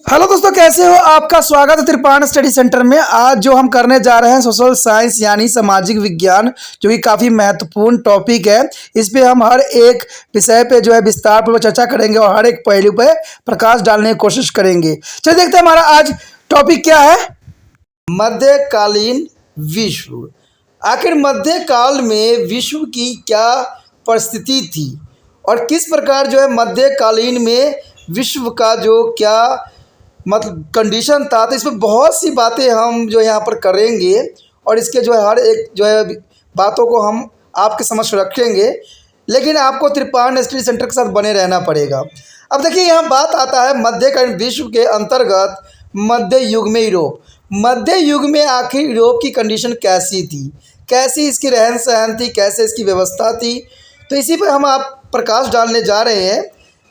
Hello दोस्तों, कैसे हो? आपका स्वागत है त्रिपाण स्टडी सेंटर में। आज जो हम करने जा रहे हैं सोशल साइंस यानी सामाजिक विज्ञान, जो कि काफ़ी महत्वपूर्ण टॉपिक है। इस पे हम हर एक विषय पे जो है विस्तार पूर्वक चर्चा करेंगे और हर एक पहलू पे प्रकाश डालने की कोशिश करेंगे। चलिए देखते हैं हमारा आज टॉपिक क्या है। मध्यकालीन विश्व। आखिर मध्यकाल में विश्व की क्या परिस्थिति थी और किस प्रकार जो है मध्यकालीन में विश्व का जो क्या मतलब कंडीशन था। तो इसमें बहुत सी बातें हम जो यहाँ पर करेंगे और इसके जो है हर एक जो है बातों को हम आपके समक्ष रखेंगे, लेकिन आपको त्रिपाण स्टडी सेंटर के साथ बने रहना पड़ेगा। अब देखिए, यहाँ बात आता है मध्यकालीन विश्व के अंतर्गत मध्य युग में यूरोप। मध्य युग में आखिर यूरोप की कंडीशन कैसी थी, कैसी इसकी रहन सहन थी, कैसे इसकी व्यवस्था थी, तो इसी पर हम आप प्रकाश डालने जा रहे हैं।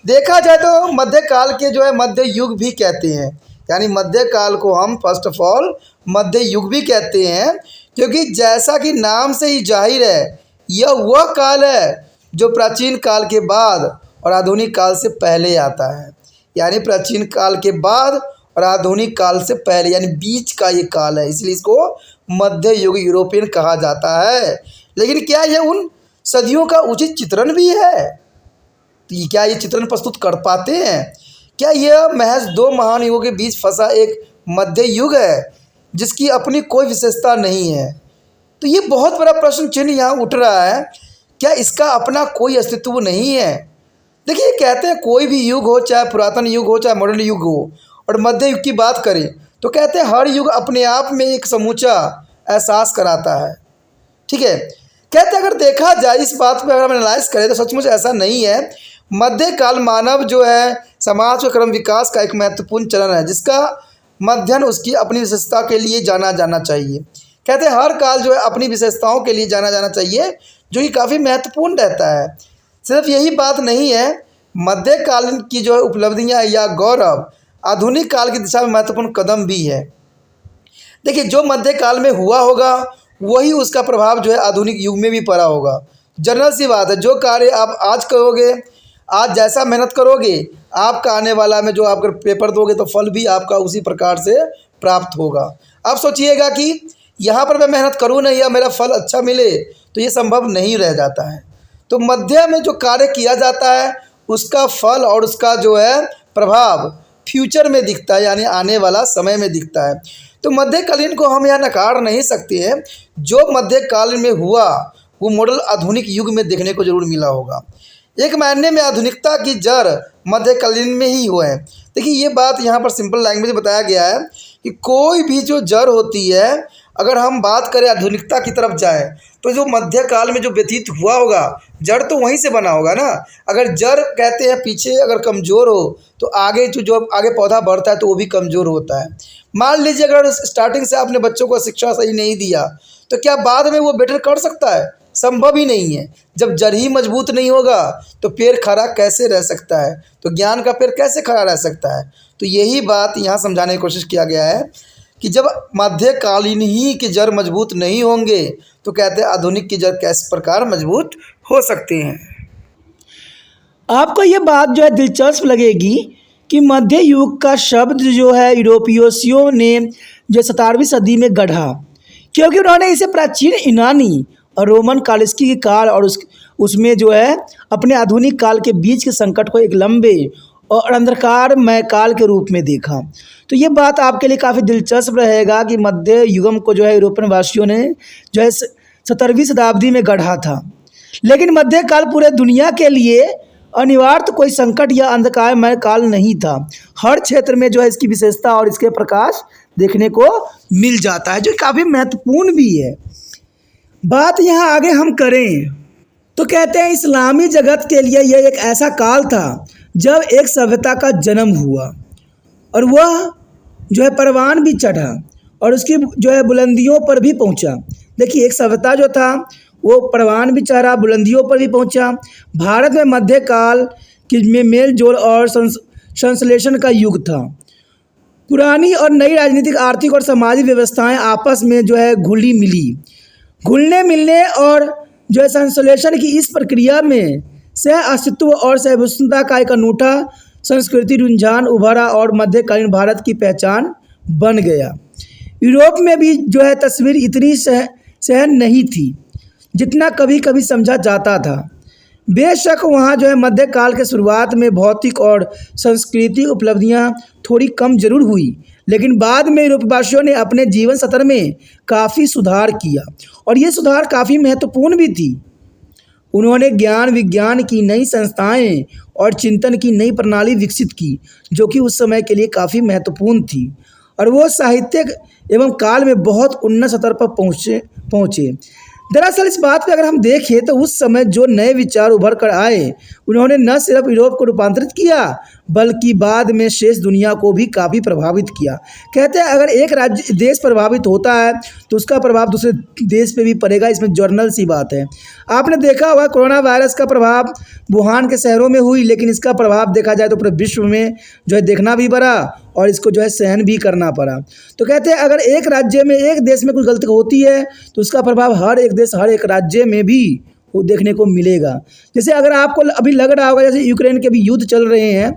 देखा जाए तो मध्यकाल के जो है मध्य युग भी कहते हैं, यानी मध्यकाल को हम फर्स्ट ऑफ ऑल मध्य युग भी कहते हैं, क्योंकि जैसा कि नाम से ही जाहिर है यह वह काल है जो प्राचीन काल के बाद और आधुनिक काल से पहले आता है। यानी प्राचीन काल के बाद और आधुनिक काल से पहले, यानी बीच का ये काल है, इसलिए इसको मध्य युग यूरोपियन कहा जाता है। लेकिन क्या यह उन सदियों का उचित चित्रण भी है? तो क्या ये चित्रण प्रस्तुत कर पाते हैं? क्या यह महज दो महान युगों के बीच फंसा एक मध्य युग है जिसकी अपनी कोई विशेषता नहीं है? तो ये बहुत बड़ा प्रश्न चिन्ह यहाँ उठ रहा है। क्या इसका अपना कोई अस्तित्व नहीं है? देखिए, कहते हैं कोई भी युग हो, चाहे पुरातन युग हो चाहे मॉडर्न युग हो, और मध्य युग की बात करें तो कहते हैं हर युग अपने आप में एक समूचा एहसास कराता है। ठीक है, कहते हैं अगर देखा जाए इस बात पर, अगर हम एनालाइज करें तो सचमुच ऐसा नहीं है। मध्यकाल मानव जो है समाज व क्रम विकास का एक महत्वपूर्ण चरण है, जिसका मध्यन उसकी अपनी विशेषता के लिए जाना जाना चाहिए। कहते हैं हर काल जो है अपनी विशेषताओं के लिए जाना जाना चाहिए, जो कि काफ़ी महत्वपूर्ण रहता है। सिर्फ यही बात नहीं है, मध्यकालीन की जो है उपलब्धियाँ या गौरव आधुनिक काल की दिशा में महत्वपूर्ण कदम भी है। देखिए, जो मध्यकाल में हुआ होगा वही उसका प्रभाव जो है आधुनिक युग में भी पड़ा होगा। जनरल सी बात है, जो कार्य आप आज करोगे, आज जैसा मेहनत करोगे, आपका आने वाला में जो आप अगर पेपर दोगे तो फल भी आपका उसी प्रकार से प्राप्त होगा। आप सोचिएगा कि यहाँ पर मैं मेहनत करूँ नहीं या मेरा फल अच्छा मिले, तो ये संभव नहीं रह जाता है। तो मध्य में जो कार्य किया जाता है उसका फल और उसका जो है प्रभाव फ्यूचर में दिखता है, यानी आने वाला समय में दिखता है। तो मध्यकालीन को हम यहाँ नकार नहीं सकते हैं। जो मध्यकालीन में हुआ वो मॉडल आधुनिक युग में देखने को जरूर मिला होगा। एक मायने में आधुनिकता की जड़ मध्यकालीन में ही हुआ है। देखिए, ये बात यहाँ पर सिंपल लैंग्वेज में बताया गया है कि कोई भी जो जड़ होती है, अगर हम बात करें आधुनिकता की तरफ जाए तो जो मध्यकाल में जो व्यतीत हुआ होगा जड़ तो वहीं से बना होगा ना। अगर जड़ कहते हैं पीछे अगर कमज़ोर हो तो आगे जो आगे पौधा बढ़ता है तो वो भी कमज़ोर होता है। मान लीजिए अगर स्टार्टिंग से आपने बच्चों को शिक्षा सही नहीं दिया तो क्या बाद में वो बेटर कर सकता है? संभव ही नहीं है। जब जड़ ही मजबूत नहीं होगा तो पेड़ खड़ा कैसे रह सकता है? तो ज्ञान का पेड़ कैसे खड़ा रह सकता है? तो यही बात यहाँ समझाने की कोशिश किया गया है कि जब मध्यकालीन ही की जड़ मजबूत नहीं होंगे तो कहते हैं आधुनिक की जड़ किस प्रकार मजबूत हो सकते हैं। आपको ये बात जो है दिलचस्प लगेगी कि मध्य युग का शब्द जो है यूरोपियों ने जो 17वीं सदी में गढ़ा, क्योंकि उन्होंने इसे प्राचीन यूनानी और रोमन कालिस्की के काल और उसमें जो है अपने आधुनिक काल के बीच के संकट को एक लंबे और अंधकारमय काल के रूप में देखा। तो ये बात आपके लिए काफ़ी दिलचस्प रहेगा कि मध्य युगम को जो है यूरोपियन वासियों ने जो है 17वीं शताब्दी में गढ़ा था, लेकिन मध्यकाल पूरे दुनिया के लिए अनिवार्य तो कोई संकट या अंधकारमय काल नहीं था। हर क्षेत्र में जो है इसकी विशेषता और इसके प्रकाश देखने को मिल जाता है, जो काफ़ी महत्वपूर्ण भी है। बात यहाँ आगे हम करें तो कहते हैं इस्लामी जगत के लिए यह एक ऐसा काल था जब एक सभ्यता का जन्म हुआ और वह जो है परवान भी चढ़ा और उसकी जो है बुलंदियों पर भी पहुंचा। देखिए, एक सभ्यता जो था वो परवान भी चढ़ा, बुलंदियों पर भी पहुंचा। भारत में मध्यकाल में मेल जोल और संश्लेषण का युग था। पुरानी और नई राजनीतिक, आर्थिक और सामाजिक व्यवस्थाएं आपस में जो है घुलने मिलने और जो है संश्लेषण की इस प्रक्रिया में सह अस्तित्व और सहभूषणता का एक अनूठा संस्कृति रुझान उभरा और मध्यकालीन भारत की पहचान बन गया। यूरोप में भी जो है तस्वीर इतनी सहन नहीं थी जितना कभी कभी समझा जाता था। बेशक वहाँ जो है मध्यकाल के शुरुआत में भौतिक और सांस्कृतिक उपलब्धियाँ थोड़ी कम जरूर हुई, लेकिन बाद में यूरोपवासियों ने अपने जीवन स्तर में काफ़ी सुधार किया और ये सुधार काफ़ी महत्वपूर्ण भी थी। उन्होंने ज्ञान विज्ञान की नई संस्थाएं और चिंतन की नई प्रणाली विकसित की, जो कि उस समय के लिए काफ़ी महत्वपूर्ण थी, और वो साहित्यिक एवं काल में बहुत उन्नत स्तर पर पहुँचे। दरअसल इस बात पे अगर हम देखें तो उस समय जो नए विचार उभर कर आए, उन्होंने न सिर्फ यूरोप को रूपांतरित किया बल्कि बाद में शेष दुनिया को भी काफ़ी प्रभावित किया। कहते हैं अगर एक राज्य देश प्रभावित होता है तो उसका प्रभाव दूसरे देश पे भी पड़ेगा, इसमें जर्नल सी बात है। आपने देखा होगा कोरोना वायरस का प्रभाव वुहान के शहरों में हुई, लेकिन इसका प्रभाव देखा जाए तो पूरे विश्व में जो है देखना भी पड़ा और इसको जो है सहन भी करना पड़ा। तो कहते हैं अगर एक राज्य में एक देश में कुछ गलती होती है तो उसका प्रभाव हर एक देश हर एक राज्य में भी वो देखने को मिलेगा। जैसे अगर आपको अभी लग रहा होगा जैसे यूक्रेन के भी युद्ध चल रहे हैं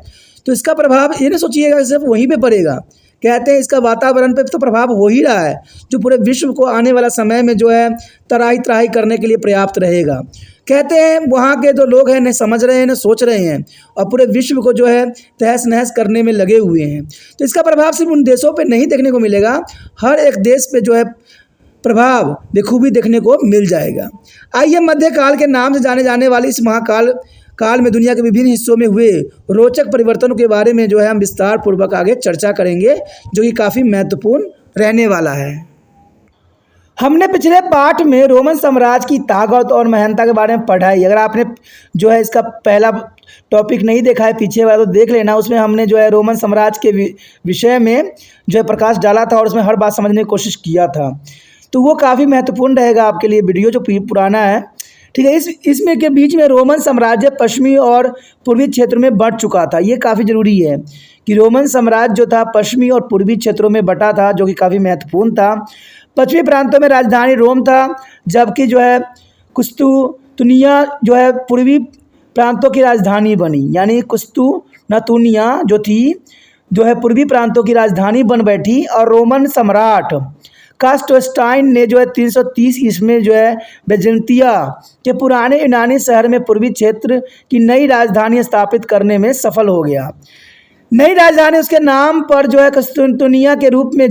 तो इसका प्रभाव ये नहीं सोचिएगा सिर्फ वहीं पे पड़ेगा। कहते हैं इसका वातावरण पे तो प्रभाव हो ही रहा है, जो पूरे विश्व को आने वाला समय में जो है तराई तराई करने के लिए पर्याप्त रहेगा। कहते हैं वहाँ के जो लोग हैं न समझ रहे हैं न सोच रहे हैं और पूरे विश्व को जो है तहस नहस करने में लगे हुए हैं। तो इसका प्रभाव सिर्फ उन देशों पे नहीं देखने को मिलेगा, हर एक देश पे जो है प्रभाव बखूबी देखने को मिल जाएगा। आइए मध्यकाल के नाम से जाने जाने वाले इस काल में दुनिया के विभिन्न हिस्सों में हुए रोचक परिवर्तनों के बारे में जो है हम विस्तार पूर्वक आगे चर्चा करेंगे, जो कि काफ़ी महत्वपूर्ण रहने वाला है। हमने पिछले पाठ में रोमन साम्राज्य की ताकत और महानता के बारे में पढ़ा है। अगर आपने जो है इसका पहला टॉपिक नहीं देखा है पीछे वाला तो देख लेना, उसमें हमने जो है रोमन साम्राज्य के विषय में जो है प्रकाश डाला था और उसमें हर बात समझने की कोशिश किया था, तो वो काफ़ी महत्वपूर्ण रहेगा आपके लिए वीडियो जो पुराना है। ठीक है, इसमें के बीच में रोमन साम्राज्य पश्चिमी और पूर्वी क्षेत्र में बंट चुका था। ये काफ़ी ज़रूरी है कि रोमन साम्राज्य जो था पश्चिमी और पूर्वी क्षेत्रों में बटा था, जो कि काफ़ी महत्वपूर्ण था। पश्चिमी प्रांतों में राजधानी रोम था, जबकि जो है कुस्तुनिया जो है पूर्वी प्रांतों की राजधानी बनी, यानी कुस्तुनतुनिया जो थी जो है पूर्वी प्रांतों की राजधानी बन बैठी। और रोमन सम्राट कास्टोस्टाइन ने जो है 330 ईस्वी में जो है बेजेंतिया के पुराने यूनानी शहर में पूर्वी क्षेत्र की नई राजधानी स्थापित करने में सफल हो गया। नई राजधानी उसके नाम पर जो है कुस्तुनतुनिया के रूप में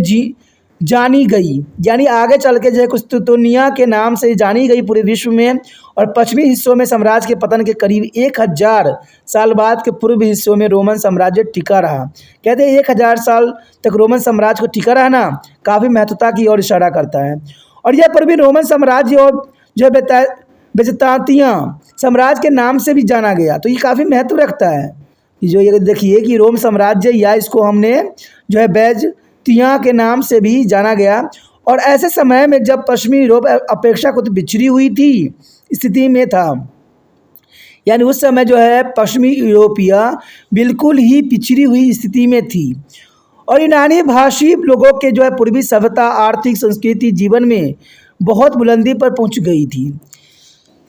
जानी गई, यानी आगे चल के जो है कुस्तुनतुनिया के नाम से जानी गई पूरे विश्व में। और पश्चिमी हिस्सों में साम्राज्य के पतन के करीब 1000 साल बाद के पूर्वी हिस्सों में रोमन साम्राज्य टिका रहा। कहते हैं 1000 साल तक रोमन साम्राज्य को टिका रहना काफ़ी महत्वता की ओर इशारा करता है। और यह पूर्वी रोमन साम्राज्य और जो बेजतांतिया साम्राज्य के नाम से भी जाना गया, तो ये काफ़ी महत्व रखता है। जो ये देखिए कि रोम साम्राज्य या इसको हमने जो है बेजतिया के नाम से भी जाना गया। और ऐसे समय में जब पश्चिमी यूरोप अपेक्षाकृत बिछड़ी हुई थी स्थिति में था, यानी उस समय जो है पश्चिमी यूरोपिया बिल्कुल ही पिछड़ी हुई स्थिति में थी और यूनानी भाषी लोगों के जो है पूर्वी सभ्यता आर्थिक संस्कृति जीवन में बहुत बुलंदी पर पहुंच गई थी।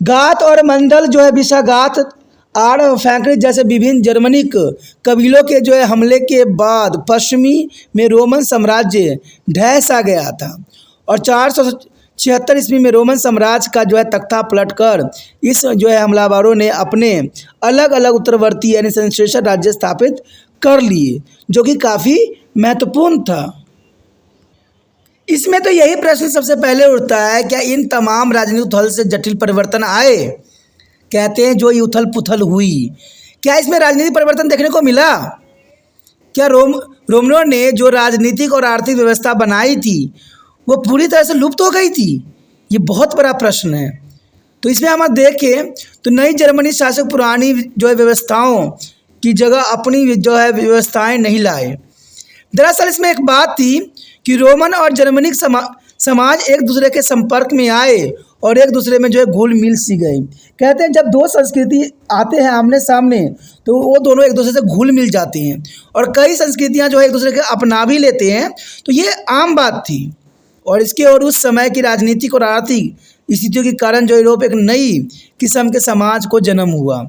गात और मंडल जो है विशागात आड़ और फ्रैंकलिन जैसे विभिन्न जर्मनिक कबीलों के जो है हमले के बाद पश्चिमी में रोमन साम्राज्य ढह सा गया था और 476 ईस्वी में रोमन साम्राज्य का जो है तख्ता पलटकर इस जो है हमलावरों ने अपने अलग अलग उत्तरवर्ती यानी संश्लेषण राज्य स्थापित कर लिए, जो कि काफ़ी महत्वपूर्ण था। इसमें तो यही प्रश्न सबसे पहले उठता है, क्या इन तमाम राजनीतिक उथल से जटिल परिवर्तन आए? कहते हैं जो ये उथल पुथल हुई, क्या इसमें राजनीतिक परिवर्तन देखने को मिला? क्या रोमनों ने जो राजनीतिक और आर्थिक व्यवस्था बनाई थी वो पूरी तरह से लुप्त हो गई थी? ये बहुत बड़ा प्रश्न है। तो इसमें हम देखें तो नई जर्मनी शासक पुरानी जो है व्यवस्थाओं की जगह अपनी जो है व्यवस्थाएं नहीं लाए। दरअसल इसमें एक बात थी कि रोमन और जर्मनिक समाज एक दूसरे के संपर्क में आए और एक दूसरे में जो है घुल मिल सी गए। कहते हैं जब दो संस्कृति आते हैं आमने सामने तो वो दोनों एक दूसरे से घुल मिल जाते हैं और कई संस्कृतियां जो है एक दूसरे के अपना भी लेते हैं, तो ये आम बात थी। और इसके और उस समय की राजनीतिक और आर्थिक स्थितियों के कारण जो यूरोप एक नई किस्म के समाज को जन्म हुआ।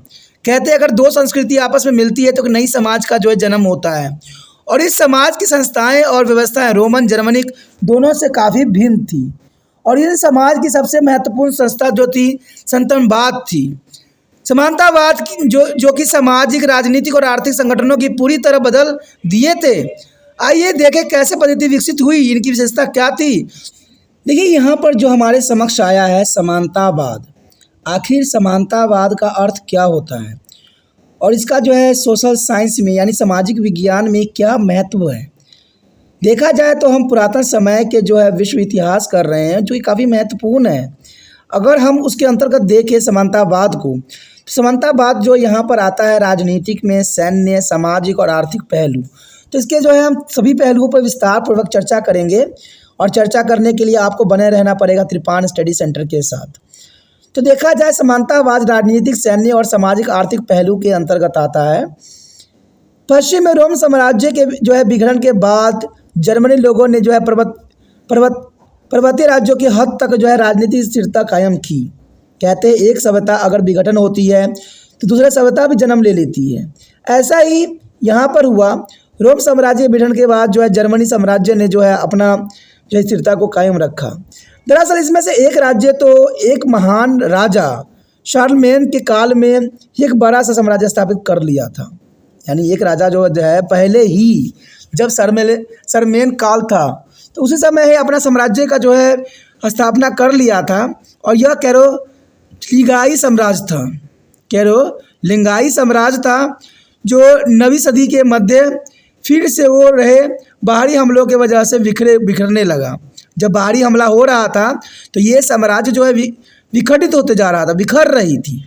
कहते हैं अगर दो संस्कृति आपस में मिलती है तो एक नई समाज का जो है जन्म होता है। और इस समाज की संस्थाएं और व्यवस्थाएं रोमन जर्मनिक दोनों से काफ़ी भिन्न थी। और इस समाज की सबसे महत्वपूर्ण संस्था जो थी संतनवाद थी। समानतावाद जो कि सामाजिक, राजनीतिक और आर्थिक संगठनों की पूरी तरह बदल दिए थे। आइए देखें कैसे पद्धति विकसित हुई, इनकी विशेषता क्या थी। देखिए यहाँ पर जो हमारे समक्ष आया है समानतावाद। आखिर समानतावाद का अर्थ क्या होता है और इसका जो है सोशल साइंस में यानी सामाजिक विज्ञान में क्या महत्व है। देखा जाए तो हम पुरातन समय के जो है विश्व इतिहास कर रहे हैं जो कि काफ़ी महत्वपूर्ण है। अगर हम उसके अंतर्गत देखें समानतावाद को, तो समानतावाद जो यहाँ पर आता है राजनीतिक में सैन्य, सामाजिक और आर्थिक पहलू। तो इसके जो है हम सभी पहलुओं पर विस्तार पूर्वक चर्चा करेंगे और चर्चा करने के लिए आपको बने रहना पड़ेगा त्रिपाण स्टडी सेंटर के साथ। तो देखा जाए समानतावाद राजनीतिक, सैन्य और सामाजिक आर्थिक पहलू के अंतर्गत आता है। पश्चिम में रोम साम्राज्य के जो है विघटन के बाद जर्मनी लोगों ने जो है पर्वतीय राज्यों की हद तक जो है राजनीतिक स्थिरता कायम की। कहते हैं एक सभ्यता अगर विघटन होती है तो दूसरा सभ्यता भी जन्म ले लेती है। ऐसा ही यहाँ पर हुआ। रोम साम्राज्य विघटन के बाद जो है जर्मनी साम्राज्य ने जो है अपना जो है स्थिरता को कायम रखा। दरअसल इसमें से एक राज्य तो एक महान राजा शार्लमेन के काल में एक बड़ा सा साम्राज्य स्थापित कर लिया था। यानी एक राजा जो है पहले ही जब शार्लमेन काल था तो उसी समय ही अपना साम्राज्य का जो है स्थापना कर लिया था। और यह कैरोलिंगाई साम्राज्य था। कैरोलिंगाई साम्राज्य था जो 9वीं सदी के मध्य फिर से वो रहे बाहरी हमलों की वजह से बिखरने लगा। जब बाहरी हमला हो रहा था तो ये साम्राज्य जो है विखंडित होते जा रहा था, बिखर रही थी।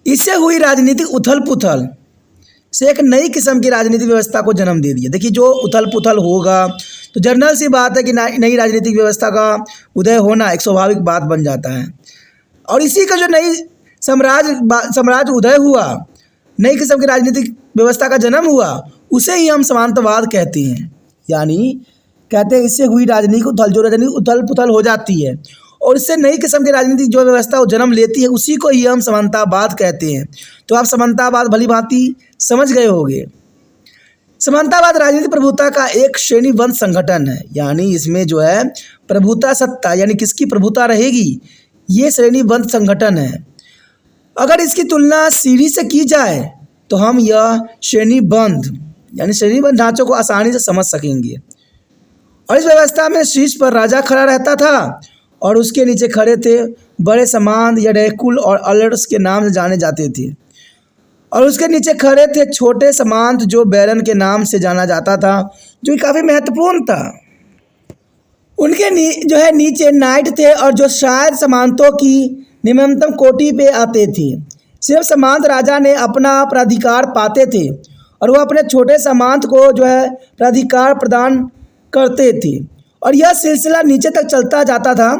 इससे हुई राजनीतिक उथल पुथल से एक नई किस्म की राजनीतिक व्यवस्था को जन्म दे दिया। देखिए जो उथल पुथल होगा तो जनरल सी बात है कि नई राजनीतिक व्यवस्था का उदय होना एक स्वाभाविक बात बन जाता है। और इसी का जो नई साम्राज्य उदय हुआ, नई किस्म की राजनीतिक व्यवस्था का जन्म हुआ, उसे ही हम समानतावाद कहते हैं। यानी कहते हैं इससे हुई राजनीतिक उथल पुथल हो जाती है और इससे नई किस्म की राजनीतिक जो व्यवस्था जन्म लेती है उसी को ही हम समानतावाद कहते हैं। तो आप समानतावाद भली भांति समझ गए होंगे। समानतावाद राजनीतिक प्रभुता का एक श्रेणीबद्ध संगठन है। यानी इसमें जो है प्रभुता सत्ता यानी किसकी प्रभुता रहेगी, ये श्रेणीबद्ध संगठन है। अगर इसकी तुलना सीढ़ी से की जाए तो हम यह श्रेणीबद्ध ढांचों को आसानी से समझ सकेंगे। और इस व्यवस्था में शीर्ष पर राजा खड़ा रहता था और उसके नीचे खड़े थे बड़े सामंत या डैकुल और अलर्स के नाम से जाने जाते थे। और उसके नीचे खड़े थे छोटे सामंत जो बैरन के नाम से जाना जाता था, जो कि काफ़ी महत्वपूर्ण था। उनके जो है नीचे नाइट थे और जो शायद सामंतों की निम्नतम कोटि पे आते थे। सिर्फ सामंत राजा ने अपना प्राधिकार पाते थे और वह अपने छोटे सामंत को जो है प्राधिकार प्रदान करते थे। और यह सिलसिला नीचे तक चलता जाता था।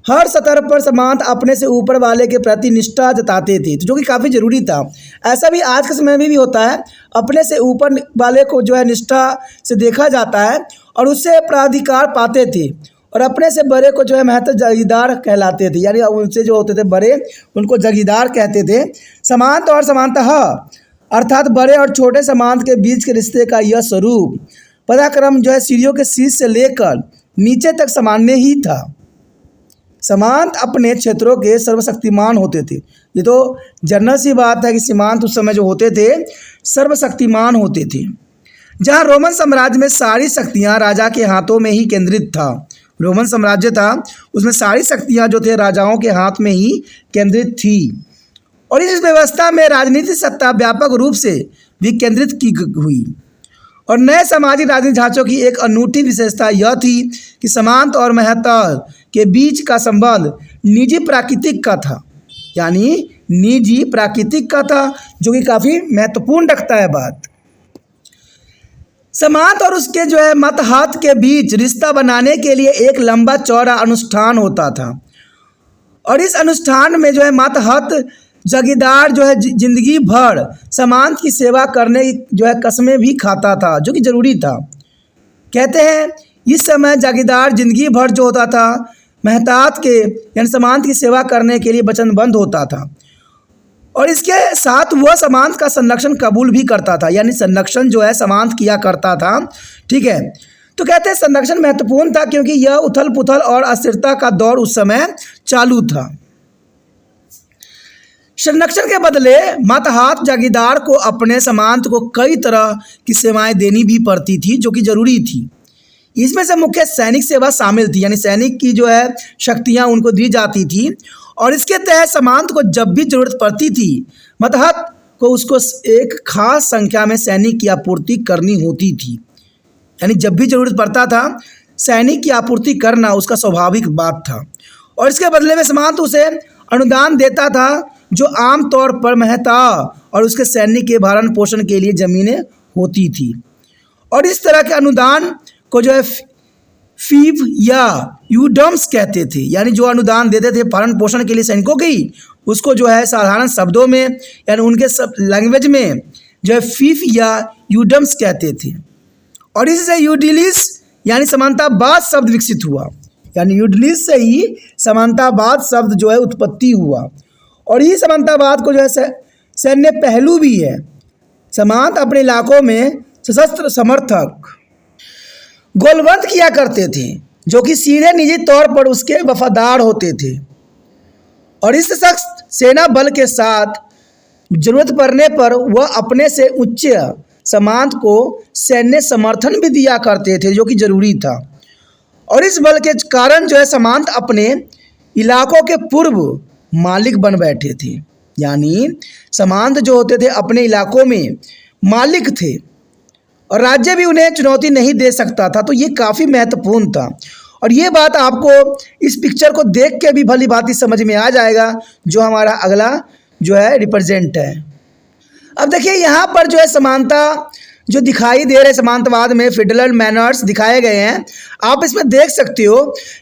हर स्तर पर सामंत अपने से ऊपर वाले के प्रति निष्ठा जताते थे, जो कि काफ़ी ज़रूरी था। ऐसा भी आज के समय में भी होता है, अपने से ऊपर वाले को जो है निष्ठा से देखा जाता है और उससे प्राधिकार पाते थे। और अपने से बड़े को जो है महत्व जागीरदार कहलाते थे। यानी उनसे जो होते थे बड़े उनको जागीरदार कहते थे। सामंत और सामंतः अर्थात बड़े और छोटे सामंत के बीच के रिश्ते का यह स्वरूप पदाक्रम जो है सीढ़ियों के शीर्ष से लेकर नीचे तक सामान्य ही था। सामंत अपने क्षेत्रों के सर्वशक्तिमान होते थे। ये तो जनरल सी बात है कि सामंत उस समय जो होते थे सर्वशक्तिमान होते थे। जहाँ रोमन साम्राज्य में सारी शक्तियाँ राजा के हाथों में ही केंद्रित था। रोमन साम्राज्य था उसमें सारी शक्तियाँ जो थे राजाओं के हाथ में ही केंद्रित थी। और इस व्यवस्था में राजनीतिक सत्ता व्यापक रूप से विकेंद्रित की हुई। और नए सामाजिक राजनीतिक ढांचों की एक अनूठी विशेषता यह थी कि सामंत और महंत के बीच का संबंध निजी प्राकृतिक का था। यानी निजी प्राकृतिक का था, जो कि काफ़ी महत्वपूर्ण रखता है बात। सामंत और उसके जो है मतहत के बीच रिश्ता बनाने के लिए एक लंबा चौड़ा अनुष्ठान होता था। और इस अनुष्ठान में जो है मतहत जागीरदार जो है जिंदगी भर सामंत की सेवा करने की जो है कसमें भी खाता था, जो कि ज़रूरी था। कहते हैं इस समय जागीरदार जिंदगी भर जो होता था महतात के यानी सामंत की सेवा करने के लिए वचनबद्ध होता था। और इसके साथ वह सामंत का संरक्षण कबूल भी करता था, यानी संरक्षण जो है सामंत किया करता था। ठीक है, तो कहते हैं संरक्षण महत्वपूर्ण था क्योंकि यह उथल पुथल और अस्थिरता का दौर उस समय चालू था। संरक्षण के बदले मातहत जागीरदार को अपने सामंत को कई तरह की सेवाएं देनी भी पड़ती थी जो कि जरूरी थी। इसमें से मुख्य सैनिक सेवा शामिल थी, यानी सैनिक की जो है शक्तियां उनको दी जाती थी और इसके तहत सामंत को जब भी जरूरत पड़ती थी मातहत को उसको एक खास संख्या में सैनिक की आपूर्ति करनी होती थी। यानी जब भी जरूरत पड़ता था सैनिक की आपूर्ति करना उसका स्वाभाविक बात था और इसके बदले में सामंत उसे अनुदान देता था जो आमतौर पर महता और उसके सैनिक के भरण पोषण के लिए जमीनें होती थी। और इस तरह के अनुदान को जो है फीव या यूडम्स कहते थे, यानी जो अनुदान देते थे भरण पोषण के लिए सैनिकों की, उसको जो है साधारण शब्दों में यानी उनके सब लैंग्वेज में जो है फीफ या यूडम्स कहते थे। और इसी से यूडिलिस यानी समानतावाद शब्द विकसित हुआ, यानी यूडिलिस से ही समानतावाद शब्द जो है उत्पत्ति हुआ। और ये समानतावाद को जो है सैन्य पहलू भी है। सामंत अपने इलाकों में सशस्त्र समर्थक गोलबंद किया करते थे जो कि सीधे निजी तौर पर उसके वफादार होते थे और इस सख्त सेना बल के साथ जरूरत पड़ने पर वह अपने से उच्च सामंत को सैन्य समर्थन भी दिया करते थे जो कि जरूरी था। और इस बल के कारण जो है सामंत अपने इलाकों के पूर्व मालिक बन बैठे थे, यानी सामंत जो होते थे अपने इलाकों में मालिक थे और राज्य भी उन्हें चुनौती नहीं दे सकता था। तो ये काफ़ी महत्वपूर्ण था और ये बात आपको इस पिक्चर को देख के भी भली भांति समझ में आ जाएगा जो हमारा अगला जो है रिप्रेजेंट है। अब देखिए यहाँ पर जो है समानता जो दिखाई दे रहे समांतवाद में फेडरल मैनर्स दिखाए गए हैं, आप इसमें देख सकते हो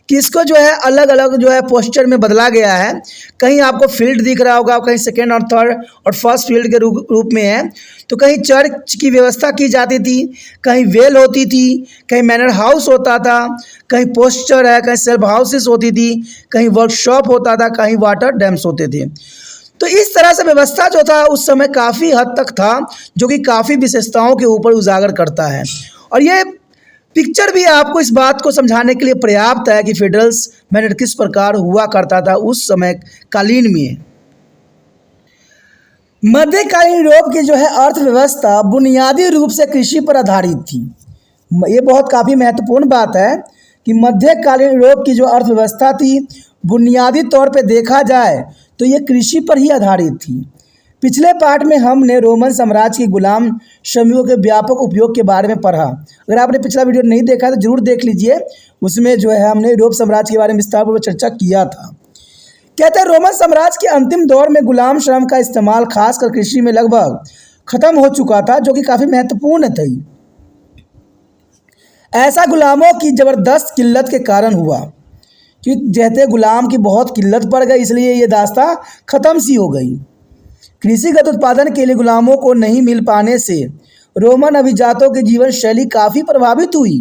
कि इसको जो है अलग अलग जो है पोस्चर में बदला गया है। कहीं आपको फील्ड दिख रहा होगा, कहीं सेकेंड और थर्ड और फर्स्ट फील्ड के रूप में है। तो कहीं चर्च की व्यवस्था की जाती थी, कहीं वेल होती थी, कहीं मैनर हाउस होता था, कहीं पोस्चर है, कहीं सेल्फ हाउसेस होती थी, कहीं वर्कशॉप होता था, कहीं वाटर डैम्स होते थे। तो इस तरह से व्यवस्था जो था उस समय काफ़ी हद तक था जो कि काफ़ी विशेषताओं के ऊपर उजागर करता है। और ये पिक्चर भी आपको इस बात को समझाने के लिए पर्याप्त है कि फेडरल्स मैनर किस प्रकार हुआ करता था उस समय कालीन में। मध्यकालीन यूरोप की जो है अर्थव्यवस्था बुनियादी रूप से कृषि पर आधारित थी। ये बहुत काफ़ी महत्वपूर्ण बात है कि मध्यकालीन यूरोप की जो अर्थव्यवस्था थी बुनियादी तौर पे देखा जाए तो ये कृषि पर ही आधारित थी। पिछले पार्ट में हमने रोमन साम्राज्य की गुलाम श्रमिकों के व्यापक उपयोग के बारे में पढ़ा। अगर आपने पिछला वीडियो नहीं देखा तो जरूर देख लीजिए, उसमें जो है हमने यूरोप साम्राज्य के बारे में विस्तारपूर्वक चर्चा किया था। कहते हैं रोमन साम्राज्य के अंतिम दौर में गुलाम श्रम का इस्तेमाल खासकर कृषि में लगभग खत्म हो चुका था जो कि काफ़ी महत्वपूर्ण थी। ऐसा गुलामों की ज़बरदस्त किल्लत के कारण हुआ कि जैसे गुलाम की बहुत किल्लत पड़ गई, इसलिए ये दास्तां ख़त्म सी हो गई। कृषिगत उत्पादन के लिए गुलामों को नहीं मिल पाने से रोमन अभिजातों की जीवन शैली काफ़ी प्रभावित हुई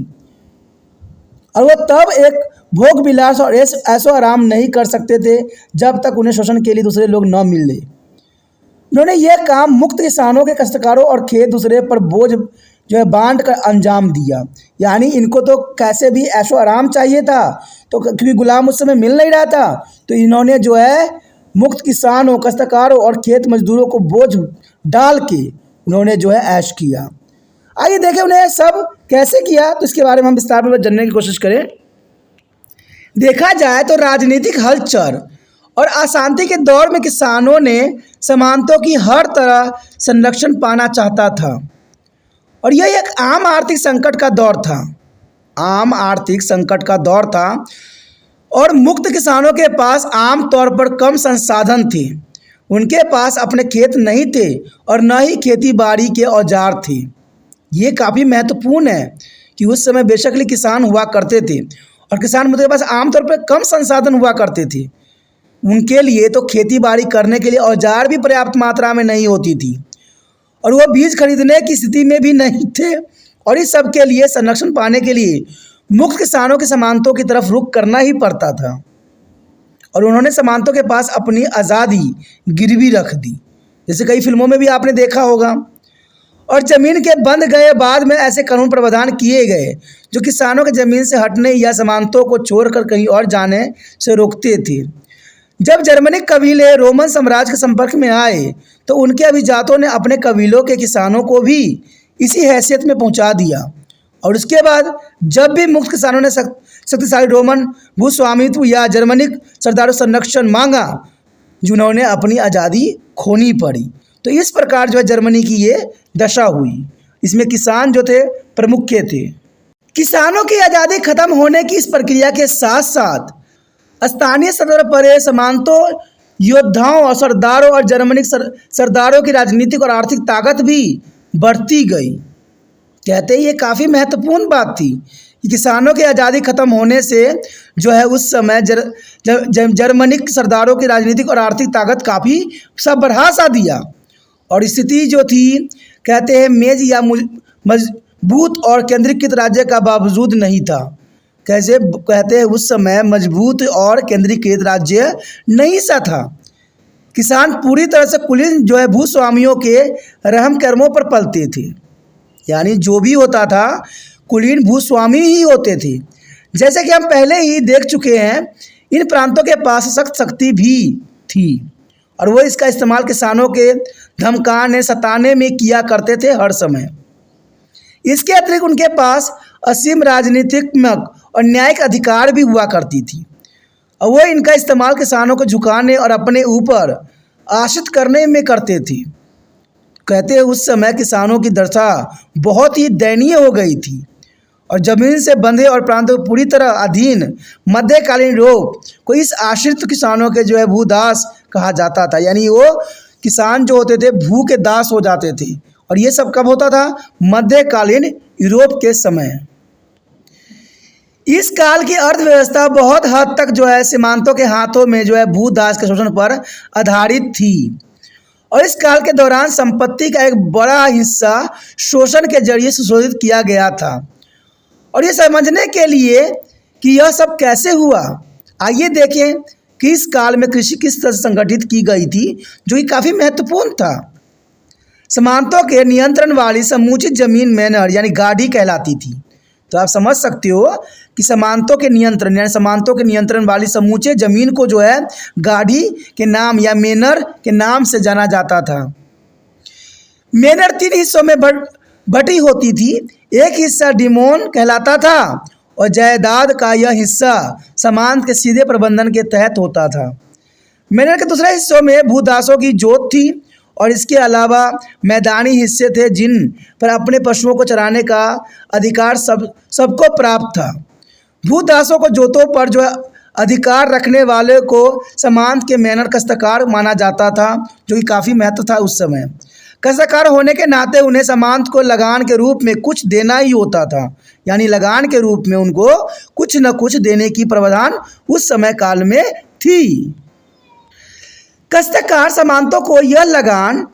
और वो तब एक भोग विलास और ऐसो आराम नहीं कर सकते थे जब तक उन्हें शोषण के लिए दूसरे लोग न मिले। उन्होंने यह काम मुक्त किसानों के कष्टकारों और खेत दूसरे पर बोझ जो है बांट कर अंजाम दिया। यानी इनको तो कैसे भी ऐशो आराम चाहिए था, तो क्योंकि गुलाम उस समय मिल नहीं रहा था तो इन्होंने जो है मुक्त किसानों, काश्तकारों और खेत मजदूरों को बोझ डाल के उन्होंने जो है ऐश किया। आइए देखें उन्हें सब कैसे किया, तो इसके बारे में हम विस्तार में जानने की कोशिश करें। देखा जाए तो राजनीतिक हलचल और अशांति के दौर में किसानों ने सामंतों की हर तरह संरक्षण पाना चाहता था और यह एक आम आर्थिक संकट का दौर था। आम आर्थिक संकट का दौर था और मुक्त किसानों के पास आम तौर पर कम संसाधन थे। उनके पास अपने खेत नहीं थे और न ही खेती बाड़ी के औजार थे। ये काफ़ी महत्वपूर्ण है कि उस समय बेशक ही किसान हुआ करते थे और किसान के पास आमतौर पर कम संसाधन हुआ करते थे। उनके लिए तो खेती बाड़ी करने के लिए औजार भी पर्याप्त मात्रा में नहीं होती थी और वो बीज खरीदने की स्थिति में भी नहीं थे। और इस सब के लिए संरक्षण पाने के लिए मुक्त किसानों के सामंतों की तरफ रुख करना ही पड़ता था और उन्होंने सामंतों के पास अपनी आज़ादी गिरवी रख दी। जैसे कई फिल्मों में भी आपने देखा होगा। और ज़मीन के बंद गए बाद में ऐसे कानून प्रावधान किए गए जो किसानों के ज़मीन से हटने या सामंतों को छोड़कर कहीं और जाने से रोकते थे। जब जर्मनिक कबीले रोमन साम्राज्य के संपर्क में आए तो उनके अभिजातों ने अपने कबीलों के किसानों को भी इसी हैसियत में पहुंचा दिया। और उसके बाद जब भी मुक्त किसानों ने शक्तिशाली रोमन भूस्वामित्व या जर्मनिक सरदारों संरक्षण मांगा, जिन्होंने अपनी आज़ादी खोनी पड़ी। तो इस प्रकार जो है जर्मनी की ये दशा हुई। इसमें किसान जो थे प्रमुख थे। किसानों की आज़ादी खत्म होने की इस प्रक्रिया के साथ साथ स्थानीय स्तर पर सामंतों, योद्धाओं और सरदारों और जर्मनिक सरदारों की राजनीतिक और आर्थिक ताकत भी बढ़ती गई। कहते हैं ये काफ़ी महत्वपूर्ण बात थी कि किसानों की आज़ादी खत्म होने से जो है उस समय जर्मनिक सरदारों की राजनीतिक और आर्थिक ताकत काफ़ी सब बढ़ा सा दिया। और स्थिति जो थी, कहते हैं मेज या मजबूत और केंद्रीकृत राज्य का बावजूद नहीं था। कैसे कहते हैं उस समय मजबूत और केंद्रीकृत राज्य नहीं सा था। किसान पूरी तरह से कुलीन जो है भूस्वामियों के रहम कर्मों पर पलते थे। यानी जो भी होता था कुलीन भूस्वामी ही होते थे। जैसे कि हम पहले ही देख चुके हैं, इन प्रांतों के पास सख्त शक्ति भी थी और वो इसका इस्तेमाल किसानों के धमकाने सताने में किया करते थे हर समय। इसके अतिरिक्त उनके पास असीम राजनीतिक और न्यायिक अधिकार भी हुआ करती थी और वो इनका इस्तेमाल किसानों को झुकाने और अपने ऊपर आश्रित करने में करते थे। कहते हैं उस समय किसानों की दशा बहुत ही दयनीय हो गई थी और ज़मीन से बंधे और प्रांतों को पूरी तरह अधीन मध्यकालीन यूरोप को इस आश्रित किसानों के जो है भूदास कहा जाता था। यानी वो किसान जो होते थे भू के दास हो जाते थे। और ये सब कब होता था? मध्यकालीन यूरोप के समय। इस काल की अर्थव्यवस्था बहुत हद तक जो है सीमांतों के हाथों में जो है भूदास के शोषण पर आधारित थी और इस काल के दौरान संपत्ति का एक बड़ा हिस्सा शोषण के जरिए सुशोधित किया गया था। और ये समझने के लिए कि यह सब कैसे हुआ, आइए देखें कि इस काल में कृषि किस तरह से संगठित की गई थी, जो कि काफ़ी महत्वपूर्ण था। सामंतों के नियंत्रण वाली समुचित जमीन मैनर यानी गाड़ी कहलाती थी। तो आप समझ सकते हो कि सामंतों के नियंत्रण यानी सामंतों के नियंत्रण वाली समूचे जमीन को जो है गाड़ी के नाम या मेनर के नाम से जाना जाता था। मेनर 3 हिस्सों में बटी होती थी। एक हिस्सा डिमोन कहलाता था और जायदाद का यह हिस्सा सामंत के सीधे प्रबंधन के तहत होता था। मेनर के दूसरे हिस्सों में भूदासों की जोत थी और इसके अलावा मैदानी हिस्से थे जिन पर अपने पशुओं को चराने का अधिकार सबको प्राप्त था। भूदासों को जोतों पर जो अधिकार रखने वाले को सामंत के मेनर कष्टकार माना जाता था, जो कि काफ़ी महत्व था उस समय। कष्टकार होने के नाते उन्हें सामंत को लगान के रूप में कुछ देना ही होता था। यानी लगान के रूप में उनको कुछ न कुछ देने की प्रावधान उस समय काल में थी। कष्टकार सामंतों को यह लगान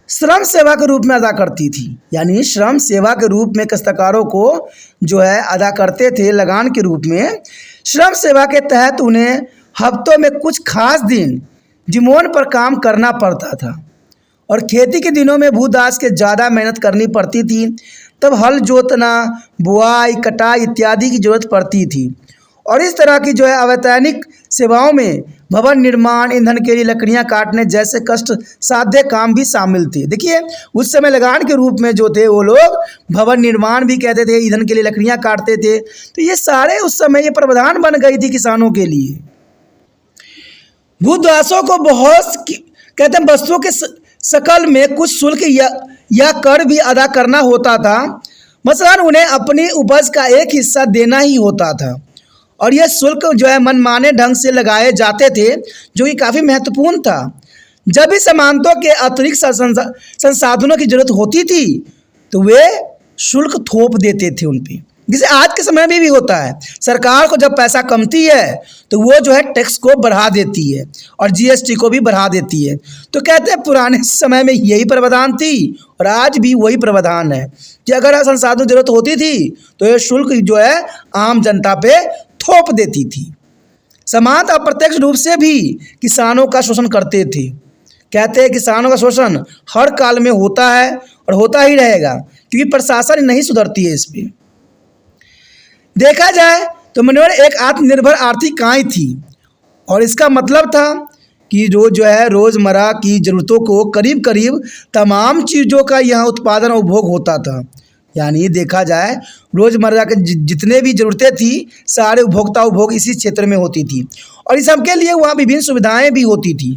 श्रम सेवा के रूप में अदा करती थी। यानी श्रम सेवा के रूप में कष्टकारों को जो है अदा करते थे लगान के रूप में। श्रम सेवा के तहत उन्हें हफ्तों में कुछ खास दिन जिमोन पर काम करना पड़ता था और खेती के दिनों में भूदास के ज़्यादा मेहनत करनी पड़ती थी। तब हल जोतना, बुआई, कटाई इत्यादि की जरूरत पड़ती थी। और इस तरह की जो है अवैतनिक सेवाओं में भवन निर्माण, ईंधन के लिए लकड़ियां काटने जैसे कष्ट साध्य काम भी शामिल थे। देखिए उस समय लगान के रूप में जो थे वो लोग भवन निर्माण भी कहते थे, ईंधन के लिए लकड़ियां काटते थे। तो ये सारे उस समय ये प्रावधान बन गई थी किसानों के लिए। भूदासों को बहुत कहते हैं वस्तुओं के शकल में कुछ शुल्क या कर भी अदा करना होता था। मसलन उन्हें अपनी उपज का एक हिस्सा देना ही होता था और यह शुल्क जो है मनमाने ढंग से लगाए जाते थे, जो कि काफ़ी महत्वपूर्ण था। जब भी सामंतों के अतिरिक्त संसाधनों की जरूरत होती थी तो वे शुल्क थोप देते थे उन पर, जैसे आज के समय में भी होता है। सरकार को जब पैसा कमती है तो वो जो है टैक्स को बढ़ा देती है और जीएसटी को भी बढ़ा देती है। तो कहते हैं पुराने समय में यही प्रावधान थी और आज भी वही प्रावधान है कि अगर संसाधनों की जरूरत होती थी तो ये शुल्क जो है आम जनता पे थोप देती थी। सामंत अप्रत्यक्ष रूप से भी किसानों का शोषण करते थे। कहते हैं किसानों का शोषण हर काल में होता है और होता ही रहेगा, क्योंकि प्रशासन नहीं सुधरती है इस पे। देखा जाए तो मनोहर एक आत्मनिर्भर आर्थिक इकाई थी और इसका मतलब था कि रोज़मर्रा की ज़रूरतों को करीब करीब तमाम चीज़ों का यहाँ उत्पादन और उपभोग होता था। यानी देखा जाए रोज़मर्रा के जितने भी ज़रूरतें थी सारे उपभोग इसी क्षेत्र में होती थी और इस सबके लिए वहाँ विभिन्न सुविधाएं भी होती थी।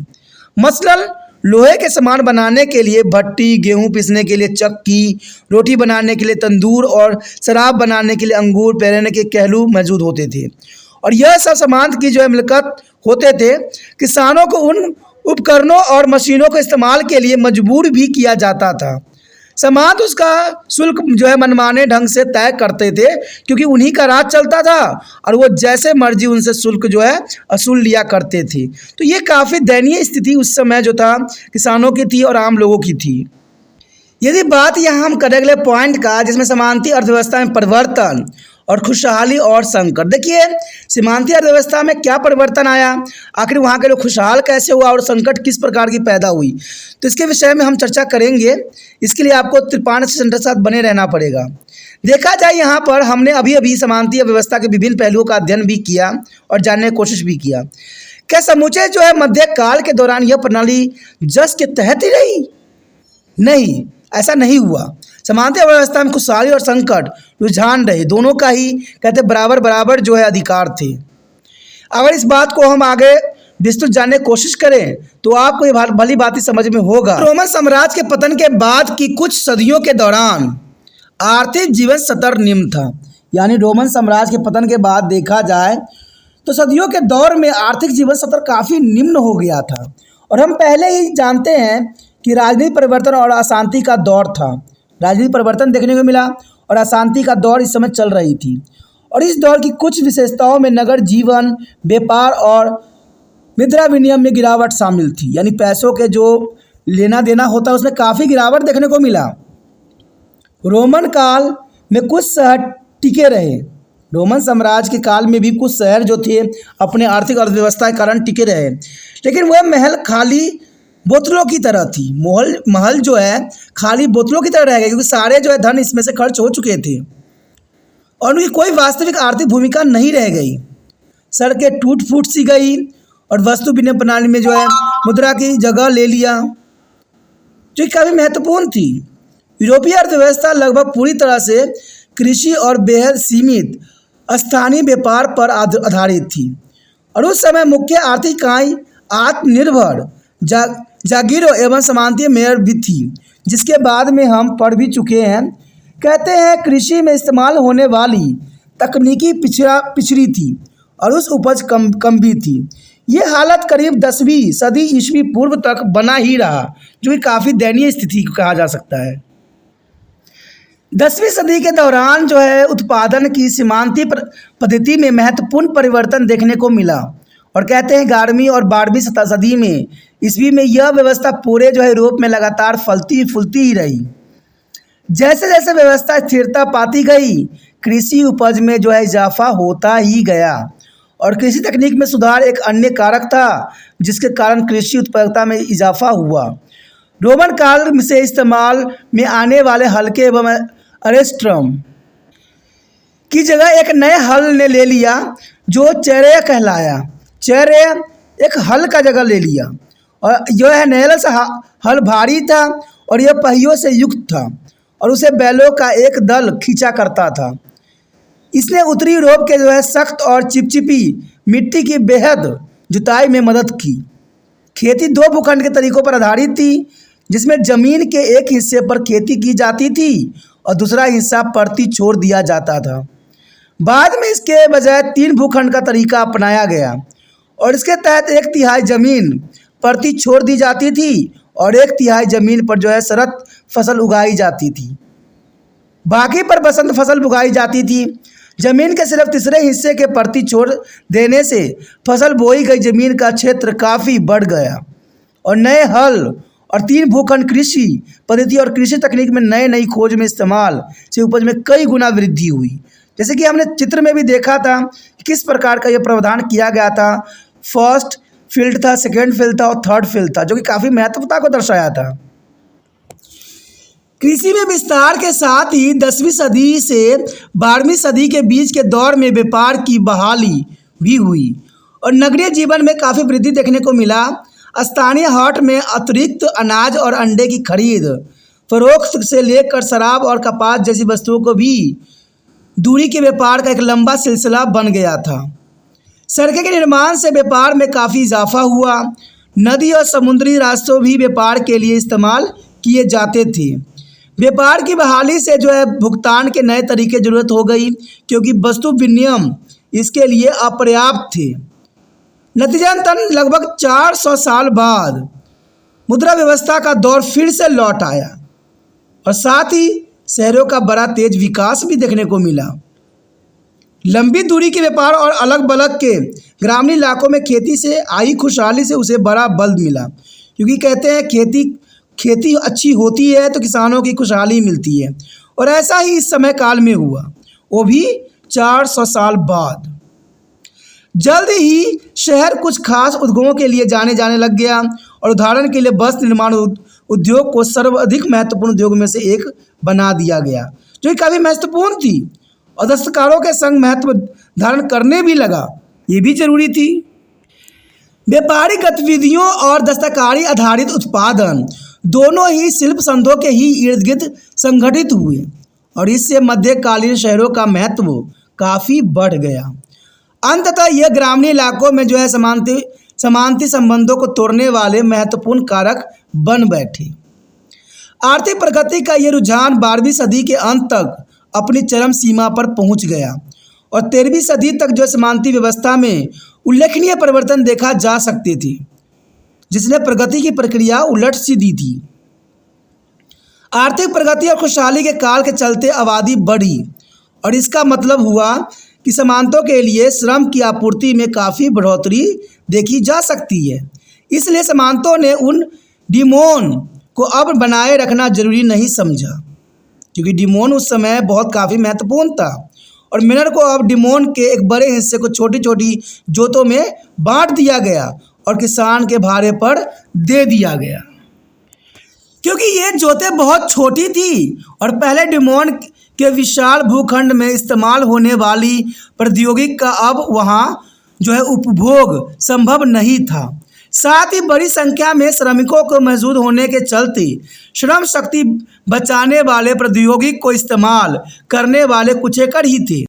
मसलन लोहे के सामान बनाने के लिए भट्टी, गेहूं पीसने के लिए चक्की, रोटी बनाने के लिए तंदूर और शराब बनाने के लिए अंगूर पेरने के कहलू मौजूद होते थे। और यह सब सामान की मिलकत होते थे। किसानों को उन उपकरणों और मशीनों के इस्तेमाल के लिए मजबूर भी किया जाता था। सामान उसका शुल्क मनमाने ढंग से तय करते थे, क्योंकि उन्हीं का राज चलता था और वो जैसे मर्जी उनसे शुल्क वसूल लिया करते थे। तो ये काफ़ी दयनीय स्थिति उस समय किसानों की थी और आम लोगों की थी। यदि बात यहाँ हम करें अगले पॉइंट का, जिसमें सीमांतीय अर्थव्यवस्था में परिवर्तन और खुशहाली और संकट। देखिए सीमांतीय अर्थव्यवस्था में क्या परिवर्तन आया, आखिर वहाँ के लोग खुशहाल कैसे हुआ और संकट किस प्रकार की पैदा हुई, तो इसके विषय में हम चर्चा करेंगे। इसके लिए आपको त्रिपाण सेंटर के साथ बने रहना पड़ेगा। देखा जाए यहाँ पर हमने अभी सीमांतीय व्यवस्था के विभिन्न पहलुओं का अध्ययन भी किया और जानने की कोशिश भी किया। क्या समूचे मध्यकाल के दौरान यह प्रणाली जस के तहत ही रही? नहीं, ऐसा नहीं हुआ। सीमांतीय व्यवस्था में खुशहाली और संकट रुझान रहे, दोनों का ही कहते बराबर बराबर अधिकार थे। अगर इस बात को हम आगे विस्तृत जानने की कोशिश करें तो आपको ये भली बात समझ में होगा। रोमन साम्राज्य के पतन के बाद की कुछ सदियों के दौरान आर्थिक जीवन स्तर निम्न था। यानी रोमन साम्राज्य के पतन के बाद देखा जाए तो सदियों के दौर में आर्थिक जीवन स्तर काफ़ी निम्न हो गया था। और हम पहले ही जानते हैं कि राजनीतिक परिवर्तन और अशांति का दौर था। राजनीतिक परिवर्तन देखने को मिला और अशांति का दौर इस समय चल रही थी। और इस दौर की कुछ विशेषताओं में नगर जीवन, व्यापार और मुद्रा विनिमय में गिरावट शामिल थी। यानी पैसों के लेना देना होता है उसमें काफ़ी गिरावट देखने को मिला। रोमन काल में कुछ शहर टिके रहे। रोमन साम्राज्य के काल में भी कुछ शहर थे अपने आर्थिक अर्थव्यवस्था के कारण टिके रहे, लेकिन वह महल खाली बोतलों की तरह थी। महल खाली बोतलों की तरह रह गए, क्योंकि सारे धन इसमें से खर्च हो चुके थे और उनकी कोई वास्तविक आर्थिक भूमिका नहीं रह गई। सड़कें टूट फूट सी गई और वस्तु विनिमय प्रणाली में मुद्रा की जगह ले लिया, जो काफ़ी महत्वपूर्ण थी। यूरोपीय अर्थव्यवस्था लगभग पूरी तरह से कृषि और बेहद सीमित स्थानीय व्यापार पर आधारित थी और उस समय मुख्य आर्थिक इकाई आत्मनिर्भर जागीरों एवं सामंतीय मेयर भी थी, जिसके बाद में हम पढ़ भी चुके हैं। कहते हैं कृषि में इस्तेमाल होने वाली तकनीकी पिछड़ी थी और उस उपज कम भी थी। ये हालत करीब 10वीं सदी ईस्वी पूर्व तक बना ही रहा, जो कि काफ़ी दयनीय स्थिति कहा जा सकता है। 10वीं सदी के दौरान उत्पादन की सीमांतीय पद्धति में महत्वपूर्ण परिवर्तन देखने को मिला और कहते हैं 11वीं और 12वीं सदी में ईस्वी में यह व्यवस्था पूरे यूरोप में लगातार फलती फूलती ही रही। जैसे जैसे व्यवस्था स्थिरता पाती गई, कृषि उपज में इजाफा होता ही गया और कृषि तकनीक में सुधार एक अन्य कारक था, जिसके कारण कृषि उत्पादकता में इजाफा हुआ। रोमन काल से इस्तेमाल में आने वाले हल्के एवं अरेस्ट्रम की जगह एक नए हल ने ले लिया जो चैरे कहलाया। चैरे एक हल का जगह ले लिया और नैल सा हल भारी था और यह पहियों से युक्त था और उसे बैलों का एक दल खींचा करता था। इसने उत्तरी यूरोप के सख्त और चिपचिपी मिट्टी की बेहद जुताई में मदद की। खेती 2 भूखंड के तरीकों पर आधारित थी, जिसमें जमीन के एक हिस्से पर खेती की जाती थी और दूसरा हिस्सा परती छोड़ दिया जाता था। बाद में इसके बजाय 3 भूखंड का तरीका अपनाया गया और इसके तहत 1/3 जमीन परती छोड़ दी जाती थी और 1/3 जमीन पर शरद फसल उगाई जाती थी। बाकी पर बसंत फसल उगाई जाती थी। जमीन के सिर्फ तीसरे हिस्से के परती छोड़ देने से फसल बोई गई जमीन का क्षेत्र काफ़ी बढ़ गया और नए हल और 3 भूखंड कृषि पद्धति और कृषि तकनीक में नई खोज में इस्तेमाल से उपज में कई गुना वृद्धि हुई। जैसे कि हमने चित्र में भी देखा था कि किस प्रकार का यह प्रावधान किया गया था। फर्स्ट फील्ड था, सेकेंड फील्ड था और थर्ड फील्ड था, जो कि काफ़ी महत्वता को दर्शाया था। कृषि में विस्तार के साथ ही 10वीं सदी से 12वीं सदी के बीच के दौर में व्यापार की बहाली भी हुई और नगरीय जीवन में काफ़ी वृद्धि देखने को मिला। स्थानीय हाट में अतिरिक्त अनाज और अंडे की खरीद फरोख्त से लेकर शराब और कपास जैसी वस्तुओं को भी दूरी के व्यापार का एक लंबा सिलसिला बन गया था। सड़कें के निर्माण से व्यापार में काफ़ी इजाफा हुआ। नदी और समुद्री रास्तों भी व्यापार के लिए इस्तेमाल किए जाते थे। व्यापार की बहाली से जो है भुगतान के नए तरीके ज़रूरत हो गई, क्योंकि वस्तु विनिमय इसके लिए अपर्याप्त थे। नतीजतन लगभग 400 साल बाद मुद्रा व्यवस्था का दौर फिर से लौट आया और साथ ही शहरों का बड़ा तेज विकास भी देखने को मिला। लंबी दूरी के व्यापार और अलग बलग के ग्रामीण इलाकों में खेती से आई खुशहाली से उसे बड़ा बल मिला, क्योंकि कहते हैं खेती अच्छी होती है तो किसानों की खुशहाली मिलती है। और ऐसा ही इस समय काल में हुआ, वो भी 400 साल बाद। जल्द ही शहर कुछ खास उद्योगों के लिए जाने लग गया और उदाहरण के लिए वस्त्र निर्माण उद्योग को सर्वाधिक महत्वपूर्ण उद्योग में से एक बना दिया गया, जो कि काफ़ी महत्वपूर्ण थी और दस्तकारों के संग महत्व धारण करने भी लगा। ये भी जरूरी थी। व्यापारिक गतिविधियों और दस्तकारी आधारित उत्पादन दोनों ही शिल्प संघों के ही इर्द गिर्द संगठित हुए और इससे मध्यकालीन शहरों का महत्व काफ़ी बढ़ गया। अंततः यह ग्रामीण इलाकों में जो है समानती संबंधों को तोड़ने वाले महत्वपूर्ण कारक बन बैठे। आर्थिक प्रगति का ये रुझान 12वीं सदी के अंत तक अपनी चरम सीमा पर पहुंच गया और 13वीं सदी तक जो समानती व्यवस्था में उल्लेखनीय परिवर्तन देखा जा सकते थे, जिसने प्रगति की प्रक्रिया उलट सी दी थी। आर्थिक प्रगति और खुशहाली के काल के चलते आबादी बढ़ी और इसका मतलब हुआ कि समानतों के लिए श्रम की आपूर्ति में काफ़ी बढ़ोतरी देखी जा सकती है। इसलिए समानतों ने उन डिमोन को अब बनाए रखना जरूरी नहीं समझा, क्योंकि डिमोन उस समय बहुत काफ़ी महत्वपूर्ण था और मेनर को अब डिमोन के एक बड़े हिस्से को छोटी छोटी जोतों में बांट दिया गया और किसान के भारे पर दे दिया गया, क्योंकि ये जोतें बहुत छोटी थी और पहले डिमोन के विशाल भूखंड में इस्तेमाल होने वाली प्रौद्योगिकी का अब वहाँ जो है उपभोग संभव नहीं था। साथ ही बड़ी संख्या में श्रमिकों को मौजूद होने के चलते श्रम शक्ति बचाने वाले प्रौद्योगिकी को इस्तेमाल करने वाले कुछेकर ही थे।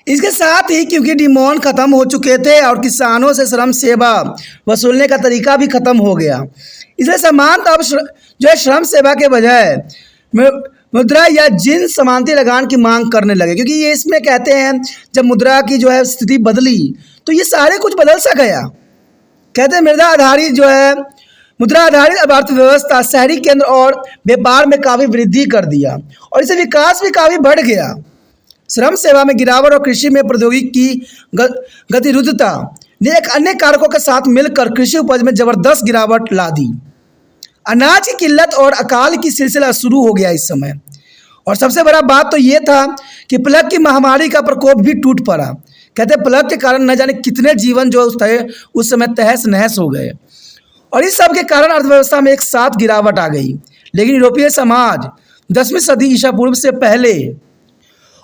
इसके साथ ही क्योंकि डिमोन ख़त्म हो चुके थे और किसानों से श्रम सेवा वसूलने का तरीका भी ख़त्म हो गया, इसलिए समानता अब जो है श्रम सेवा के बजाय मुद्रा या जिन समानती लगान की मांग करने लगे, क्योंकि ये इसमें कहते हैं जब मुद्रा की जो है स्थिति बदली तो ये सारे कुछ बदल सा गया। कहते हैं मुद्रा आधारित अर्थव्यवस्था शहरी केंद्र और व्यापार में काफ़ी वृद्धि कर दिया और इससे विकास भी काफ़ी बढ़ गया। श्रम सेवा में गिरावट और कृषि में प्रौद्योगिकी की गतिरुद्धता ने एक अन्य कारकों के साथ मिलकर कृषि उपज में ज़बरदस्त गिरावट ला दी। अनाज की किल्लत और अकाल की सिलसिला शुरू हो गया इस समय, और सबसे बड़ा बात तो ये था कि प्लग की महामारी का प्रकोप भी टूट पड़ा। कहते प्लग के कारण न जाने कितने जीवन जो उस समय तहस नहस हो गए और इस सब के कारण अर्थव्यवस्था में एक साथ गिरावट आ गई। लेकिन यूरोपीय समाज 10वीं सदी ईसा पूर्व से पहले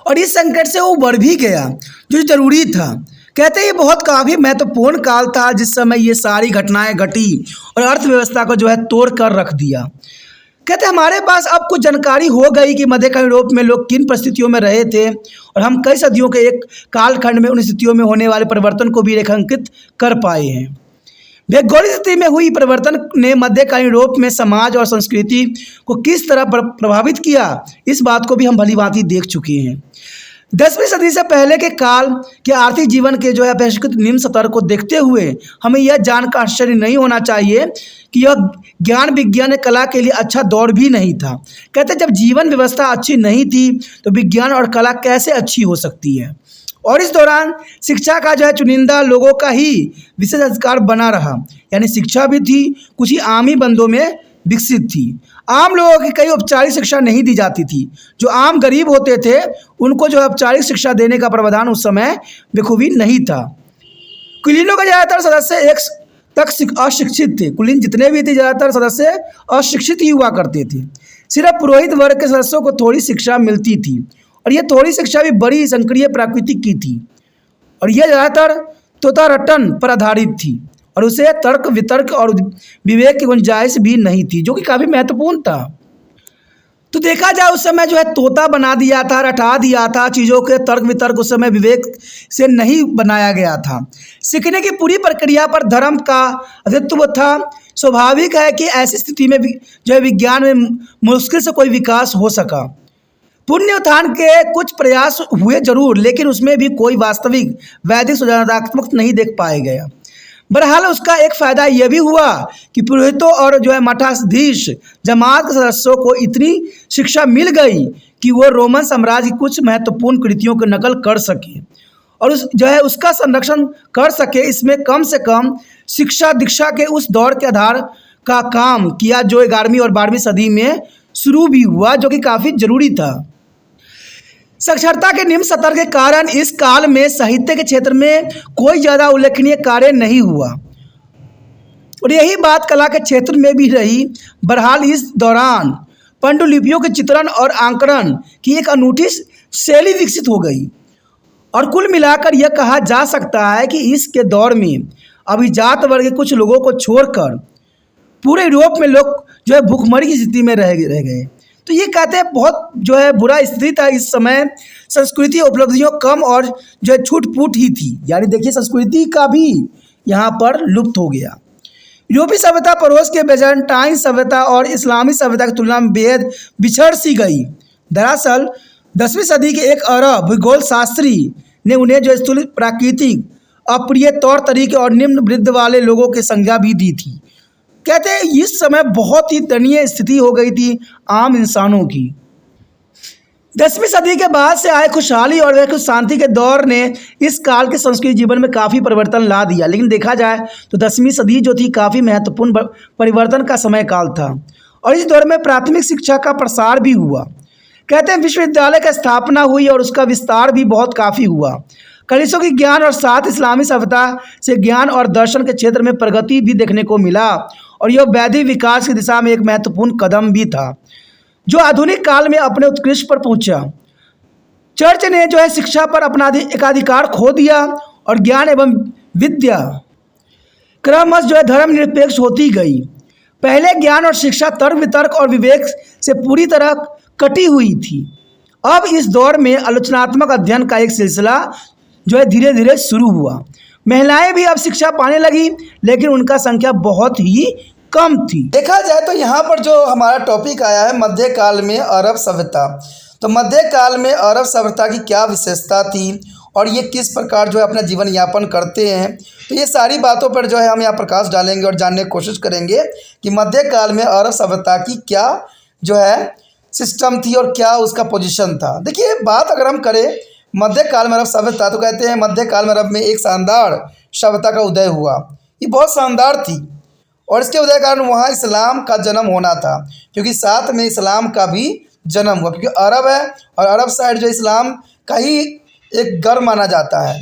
और इस संकट से उबर भी गया, जो जरूरी था। कहते हैं ये बहुत काफ़ी महत्वपूर्ण काल था जिस समय ये सारी घटनाएं घटी और अर्थव्यवस्था को जो है तोड़ कर रख दिया। कहते हमारे पास अब कुछ जानकारी हो गई कि मध्यकालीन यूरोप में लोग किन परिस्थितियों में रहे थे और हम कई सदियों के एक कालखंड में उन स्थितियों में होने वाले परिवर्तन को भी रेखांकित कर पाए हैं। भौगोलिक स्थिति में हुई परिवर्तन ने मध्यकालीन यूरोप में समाज और संस्कृति को किस तरह प्रभावित किया, इस बात को भी हम भलीभांति देख चुके हैं। 10वीं सदी से पहले के काल के आर्थिक जीवन के जो है अपेक्षाकृत निम्न स्तर को देखते हुए हमें यह जानकर आश्चर्य नहीं होना चाहिए कि यह ज्ञान विज्ञान कला के लिए अच्छा दौर भी नहीं था। कहते जब जीवन व्यवस्था अच्छी नहीं थी तो विज्ञान और कला कैसे अच्छी हो सकती है। और इस दौरान शिक्षा का जो है चुनिंदा लोगों का ही विशेष अधिकार बना रहा, यानी शिक्षा भी थी कुछ ही आम ही बंदों में विकसित थी। आम लोगों की कई औपचारिक शिक्षा नहीं दी जाती थी। जो आम गरीब होते थे उनको जो औपचारिक शिक्षा देने का प्रावधान उस समय बखूबी नहीं था। कुलीनों का ज़्यादातर सदस्य एक तक अशिक्षित थे। कुलीन जितने भी थे ज़्यादातर सदस्य अशिक्षित ही हुआ करते थे। सिर्फ पुरोहित वर्ग के सदस्यों को थोड़ी शिक्षा मिलती थी और ये थोड़ी शिक्षा भी बड़ी संक्रिय प्रकृति की थी और यह ज़्यादातर तोतारटन पर आधारित थी और उसे तर्क वितर्क और विवेक की गुंजाइश भी नहीं थी, जो कि काफ़ी महत्वपूर्ण था। तो देखा जाए उस समय जो है तोता बना दिया था, रटा दिया था, चीज़ों के तर्क वितर्क उस समय विवेक से नहीं बनाया गया था। सीखने की पूरी प्रक्रिया पर धर्म का अस्तित्व था। स्वाभाविक है कि ऐसी स्थिति में जो है विज्ञान में मुश्किल से कोई विकास हो सका। पुण्य उत्थान के कुछ प्रयास हुए जरूर, लेकिन उसमें भी कोई वास्तविक वैदिक सृजनात्मक नहीं देख पाया गया। बहरहाल उसका एक फ़ायदा यह भी हुआ कि पुरोहितों और जो है मठाधीश जमात के सदस्यों को इतनी शिक्षा मिल गई कि वो रोमन साम्राज्य की कुछ महत्वपूर्ण कृतियों की नकल कर सके और उसका संरक्षण कर सके। इसमें कम से कम शिक्षा दीक्षा के उस दौर के आधार का काम किया जो 11वीं और 12वीं सदी में शुरू भी हुआ, जो कि काफ़ी ज़रूरी था। साक्षरता के निम्न स्तर के कारण इस काल में साहित्य के क्षेत्र में कोई ज़्यादा उल्लेखनीय कार्य नहीं हुआ और यही बात कला के क्षेत्र में भी रही। बहरहाल इस दौरान पांडुलिपियों के चित्रण और आंकड़न की एक अनूठी शैली विकसित हो गई और कुल मिलाकर यह कहा जा सकता है कि इसके दौर में अभिजात वर्ग के कुछ लोगों को छोड़कर पूरे यूरोप में लोग जो है भूखमरी की स्थिति में रह गए। तो ये कहते हैं बहुत जो है बुरा स्थिति था इस समय। संस्कृति उपलब्धियों कम और जो है छूट फूट ही थी, यानी देखिए संस्कृति का भी यहाँ पर लुप्त हो गया। यूरोपीय सभ्यता पड़ोस के बेजानटाइन सभ्यता और इस्लामी सभ्यता की तुलना में बेहद बिछड़ सी गई। दरअसल 10वीं सदी के एक अरब भूगोल शास्त्री ने उन्हें जो स्थूल प्राकृतिक अप्रिय तौर तरीके और निम्न वृद्धि वाले लोगों की संज्ञा भी दी थी। कहते हैं इस समय बहुत ही दयनीय स्थिति हो गई थी आम इंसानों की। 10वीं सदी के बाद से आए खुशहाली और वह शांति के दौर ने इस काल के संस्कृति जीवन में काफ़ी परिवर्तन ला दिया। लेकिन देखा जाए तो 10वीं सदी जो थी काफ़ी महत्वपूर्ण परिवर्तन का समय काल था और इस दौर में प्राथमिक शिक्षा का प्रसार भी हुआ। कहते हैं विश्वविद्यालय की स्थापना हुई और उसका विस्तार भी बहुत काफ़ी हुआ। कलिसों की ज्ञान और साथ इस्लामी सभ्यता से ज्ञान और दर्शन के क्षेत्र में प्रगति भी देखने को मिला और यह वैदिक विकास की दिशा में एक महत्वपूर्ण कदम भी था जो आधुनिक काल में अपने उत्कृष्ट पर पहुंचा। चर्च ने जो है शिक्षा पर अपना एकाधिकार खो दिया और ज्ञान एवं विद्या क्रमश जो है धर्मनिरपेक्ष होती गई। पहले ज्ञान और शिक्षा तर्क वितर्क और विवेक से पूरी तरह कटी हुई थी। अब इस दौर में आलोचनात्मक अध्ययन का एक सिलसिला जो है धीरे धीरे शुरू हुआ। महिलाएं भी अब शिक्षा पाने लगी, लेकिन उनका संख्या बहुत ही कम थी। देखा जाए तो यहाँ पर जो हमारा टॉपिक आया है मध्यकाल में अरब सभ्यता, तो मध्यकाल में अरब सभ्यता की क्या विशेषता थी और ये किस प्रकार जो है अपना जीवन यापन करते हैं, तो ये सारी बातों पर जो है हम यहाँ प्रकाश डालेंगे और जानने की कोशिश करेंगे कि मध्यकाल में अरब सभ्यता की क्या जो है सिस्टम थी और क्या उसका पोजीशन था। देखिए बात अगर हम करें मध्यकाल में अरब सभ्यता, तो कहते हैं मध्यकाल में अरब में एक शानदार सभ्यता का उदय हुआ। ये बहुत शानदार थी और इसके उदय कारण वहाँ इस्लाम का जन्म होना था, क्योंकि साथ में इस्लाम का भी जन्म हुआ, क्योंकि अरब है और अरब साइड जो इस्लाम का ही एक घर माना जाता है।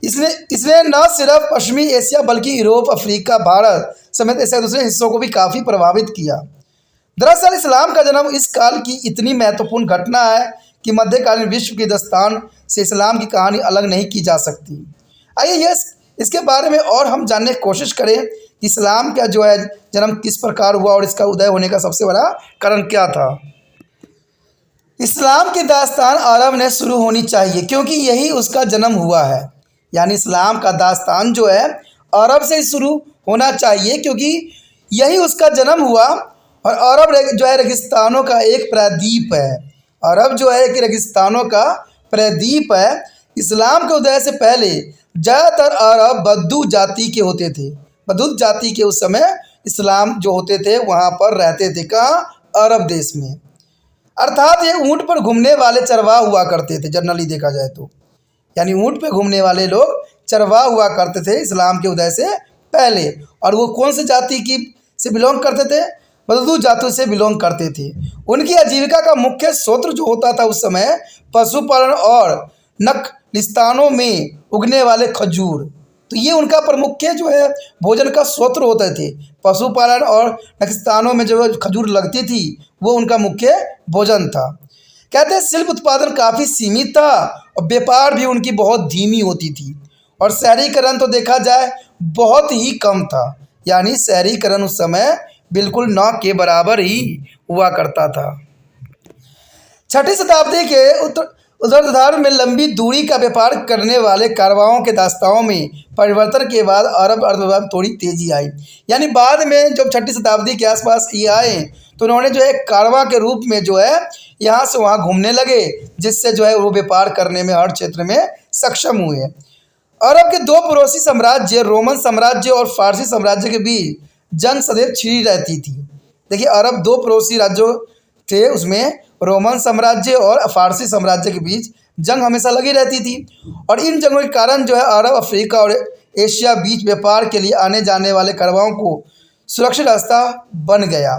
इसने न सिर्फ पश्चिमी एशिया बल्कि यूरोप, अफ्रीका, भारत समेत ऐसे दूसरे हिस्सों को भी काफ़ी प्रभावित किया। दरअसल इस्लाम का जन्म इस काल की इतनी महत्वपूर्ण घटना है कि मध्यकालीन विश्व की दास्तान से इस्लाम की कहानी अलग नहीं की जा सकती। आइए इसके बारे में और हम जानने की कोशिश करें कि इस्लाम का जो है जन्म किस प्रकार हुआ और इसका उदय होने का सबसे बड़ा कारण क्या था। इस्लाम की दास्तान अरब ने शुरू होनी चाहिए, क्योंकि यही उसका जन्म हुआ है। यानी इस्लाम का दास्तान जो है अरब से शुरू होना चाहिए, क्योंकि यही उसका जन्म हुआ और अरब जो है रेगिस्तानों का एक प्रदीप है। अरब जो है एक रेगिस्तानों का प्रदीप है। इस्लाम के उदय से पहले ज़्यादातर अरब बद्दू जाति के होते थे। बद्दू जाति के उस समय इस्लाम जो होते थे वहाँ पर रहते थे। कहाँ? अरब देश में। अर्थात ये ऊँट पर घूमने वाले चरवाह हुआ करते थे। जनरली देखा जाए तो यानी ऊँट पे घूमने वाले लोग चरवाह हुआ करते थे इस्लाम के उदय से पहले। और वो कौन से जाति की से बिलोंग करते थे? बद्दू जाति से बिलोंग करते थे। उनकी आजीविका का मुख्य स्रोत जो होता था उस समय पशुपालन और नखलिस्तानों में उगने वाले खजूर। तो ये उनका प्रमुख जो है भोजन का स्रोत होते थे। पशुपालन और नखस्तानों में जो खजूर लगती थी वो उनका मुख्य भोजन था। कहते हैं शिल्प उत्पादन काफ़ी सीमित था और व्यापार भी उनकी बहुत धीमी होती थी, और शहरीकरण तो देखा जाए बहुत ही कम था, यानी शहरीकरण उस समय बिल्कुल न के बराबर ही हुआ करता था। 6वीं शताब्दी के उत्तरार्ध में लंबी दूरी का व्यापार करने वाले कारवाओं के दास्तानों में परिवर्तन के बाद अरब अर्थव्यवस्था में थोड़ी तेजी आई। यानी बाद में जब 6वीं शताब्दी के आसपास ये आए तो उन्होंने जो है कारवां के रूप में जो है यहाँ से वहाँ घूमने लगे, जिससे जो है वो व्यापार करने में हर क्षेत्र में सक्षम हुए। अरब के दो पड़ोसी साम्राज्य रोमन साम्राज्य और फारसी साम्राज्य के बीच जंग सदैव छिड़ी रहती थी। देखिए, अरब दो पड़ोसी राज्यों थे, उसमें रोमन साम्राज्य और फारसी साम्राज्य के बीच जंग हमेशा लगी रहती थी, और इन जंगों के कारण जो है अरब, अफ्रीका और एशिया बीच व्यापार के लिए आने जाने वाले कारवां को सुरक्षित रास्ता बन गया।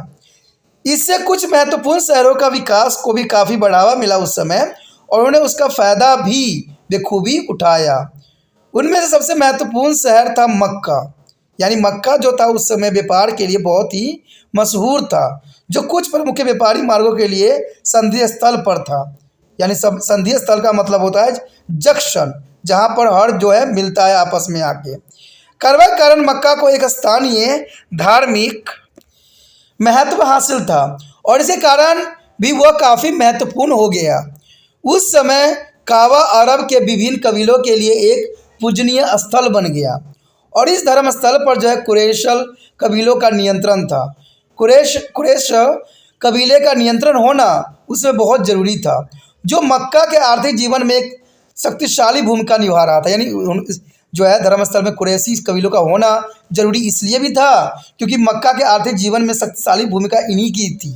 इससे कुछ महत्वपूर्ण शहरों का विकास को भी काफ़ी बढ़ावा मिला उस समय, और उन्होंने उसका फ़ायदा भी बखूबी उठाया। उनमें से सबसे महत्वपूर्ण शहर था मक्का। यानी मक्का जो था उस समय व्यापार के लिए बहुत ही मशहूर था, जो कुछ प्रमुख व्यापारी मार्गों के लिए संधि स्थल पर था। यानी सब संधि स्थल का मतलब होता है जंक्शन, जहाँ पर हर जो है मिलता है आपस में आके। कारवां के कारण मक्का को एक स्थानीय धार्मिक महत्व हासिल था, और इसके कारण भी वह काफ़ी महत्वपूर्ण हो गया। उस समय काबा अरब के विभिन्न कबीलों के लिए एक पूजनीय स्थल बन गया, और इस धर्म स्थल पर जो है कुरैशल कबीलों का नियंत्रण था। कुरैश कबीले का नियंत्रण होना उसमें बहुत ज़रूरी था, जो मक्का के आर्थिक जीवन में एक शक्तिशाली भूमिका निभा रहा था। यानी जो है धर्मस्थल में कुरैशी कबीलों का होना जरूरी इसलिए भी था क्योंकि मक्का के आर्थिक जीवन में शक्तिशाली भूमिका इन्हीं की थी।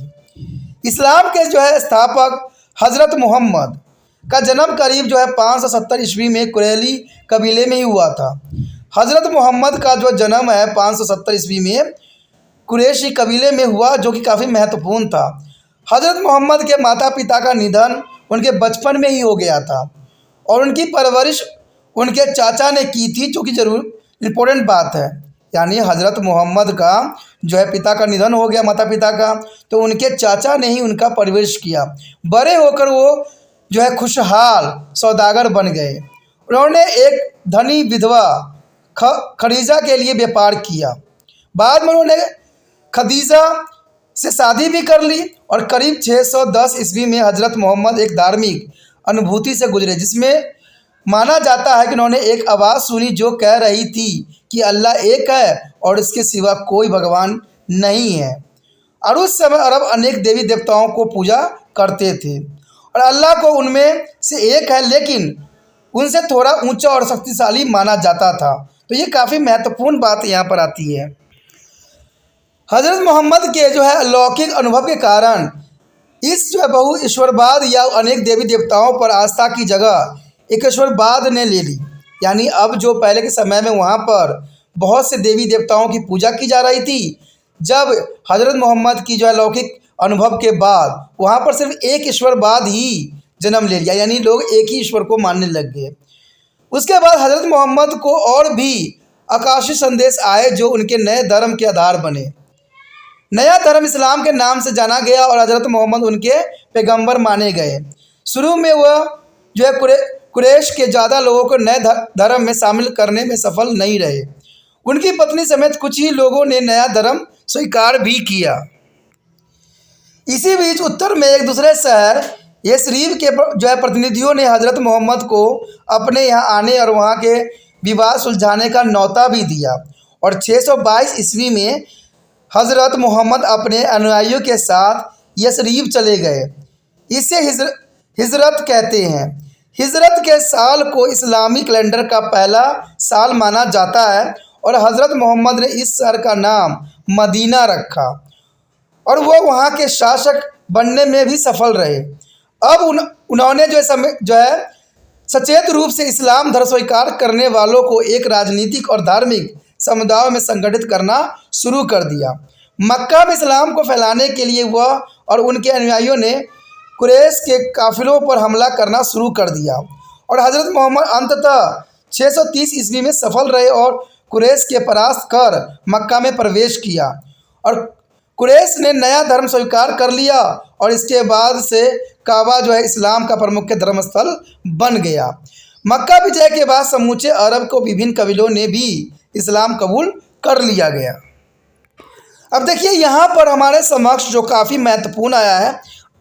इस्लाम के जो है स्थापक हज़रत मोहम्मद का जन्म करीब जो है 570 ईस्वी में कुरैली कबीले में ही हुआ था। हज़रत मोहम्मद का जो जन्म है 570 ईस्वी में कुरैशी कबीले में हुआ, जो कि काफ़ी महत्वपूर्ण था। हज़रत मोहम्मद के माता पिता का निधन उनके बचपन में ही हो गया था, और उनकी परवरिश उनके चाचा ने की थी, जो कि जरूर इम्पोर्टेंट बात है। यानी हज़रत मोहम्मद का जो है पिता का निधन हो गया, माता पिता का, तो उनके चाचा ने ही उनका परवरिश किया। बड़े होकर वो जो है खुशहाल सौदागर बन गए। उन्होंने एक धनी विधवा खदीजा के लिए व्यापार किया। बाद में उन्होंने खदीजा से शादी भी कर ली, और करीब 610 ईस्वी में हज़रत मोहम्मद एक धार्मिक अनुभूति से गुजरे, जिसमें माना जाता है कि उन्होंने एक आवाज़ सुनी जो कह रही थी कि अल्लाह एक है और इसके सिवा कोई भगवान नहीं है। और उस समय अरब अनेक देवी देवताओं को पूजा करते थे, और अल्लाह को उनमें से एक है, लेकिन उनसे थोड़ा ऊंचा और शक्तिशाली माना जाता था। तो ये काफ़ी महत्वपूर्ण बात यहाँ पर आती है। हज़रत मोहम्मद के जो है अलौकिक अनुभव के कारण इस जो है बहु ईश्वरवाद या अनेक देवी देवताओं पर आस्था की जगह एक ईश्वरवाद ने ले ली। यानी अब जो पहले के समय में वहाँ पर बहुत से देवी देवताओं की पूजा की जा रही थी, जब हज़रत मोहम्मद की जो है अलौकिक अनुभव के बाद वहाँ पर सिर्फ एक ईश्वरवाद ही जन्म ले लिया, यानी लोग एक ही ईश्वर को मानने लग गए। उसके बाद हज़रत मोहम्मद को और भी आकाशीय संदेश आए जो उनके नए धर्म के आधार बने। नया धर्म इस्लाम के नाम से जाना गया, और हज़रत मोहम्मद उनके पैगंबर माने गए। शुरू में वह जो है कुरैश के ज़्यादा लोगों को नए धर्म में शामिल करने में सफल नहीं रहे। उनकी पत्नी समेत कुछ ही लोगों ने नया धर्म स्वीकार भी किया। इसी बीच उत्तर में एक दूसरे शहर यसरीब के जो है प्रतिनिधियों ने हज़रत मोहम्मद को अपने यहाँ आने और वहाँ के विवाद सुलझाने का न्योता भी दिया, और 622 ईस्वी में हज़रत मोहम्मद अपने अनुयायियों के साथ यसरीब चले गए। इसे हिजरत कहते हैं। हिजरत के साल को इस्लामी कैलेंडर का पहला साल माना जाता है, और हज़रत मोहम्मद ने इस शहर का नाम मदीना रखा, और वो वहाँ के शासक बनने में भी सफल रहे। अब उन्होंने जो है सचेत रूप से इस्लाम धर्म स्वीकार करने वालों को एक राजनीतिक और धार्मिक समुदायों में संगठित करना शुरू कर दिया। मक्का में इस्लाम को फैलाने के लिए वह और उनके अनुयायियों ने कुरैश के काफिलों पर हमला करना शुरू कर दिया, और हज़रत मोहम्मद अंततः 630 ईस्वी में सफल रहे और कुरैश के परास्त कर मक्का में प्रवेश किया और कुरैश ने नया धर्म स्वीकार कर लिया और इसके बाद से काबा जो है इस्लाम का प्रमुख धर्मस्थल बन गया। मक्का विजय के बाद समूचे अरब को विभिन्न कबीलों ने भी इस्लाम कबूल कर लिया गया। अब देखिए यहाँ पर हमारे समक्ष जो काफ़ी महत्वपूर्ण आया है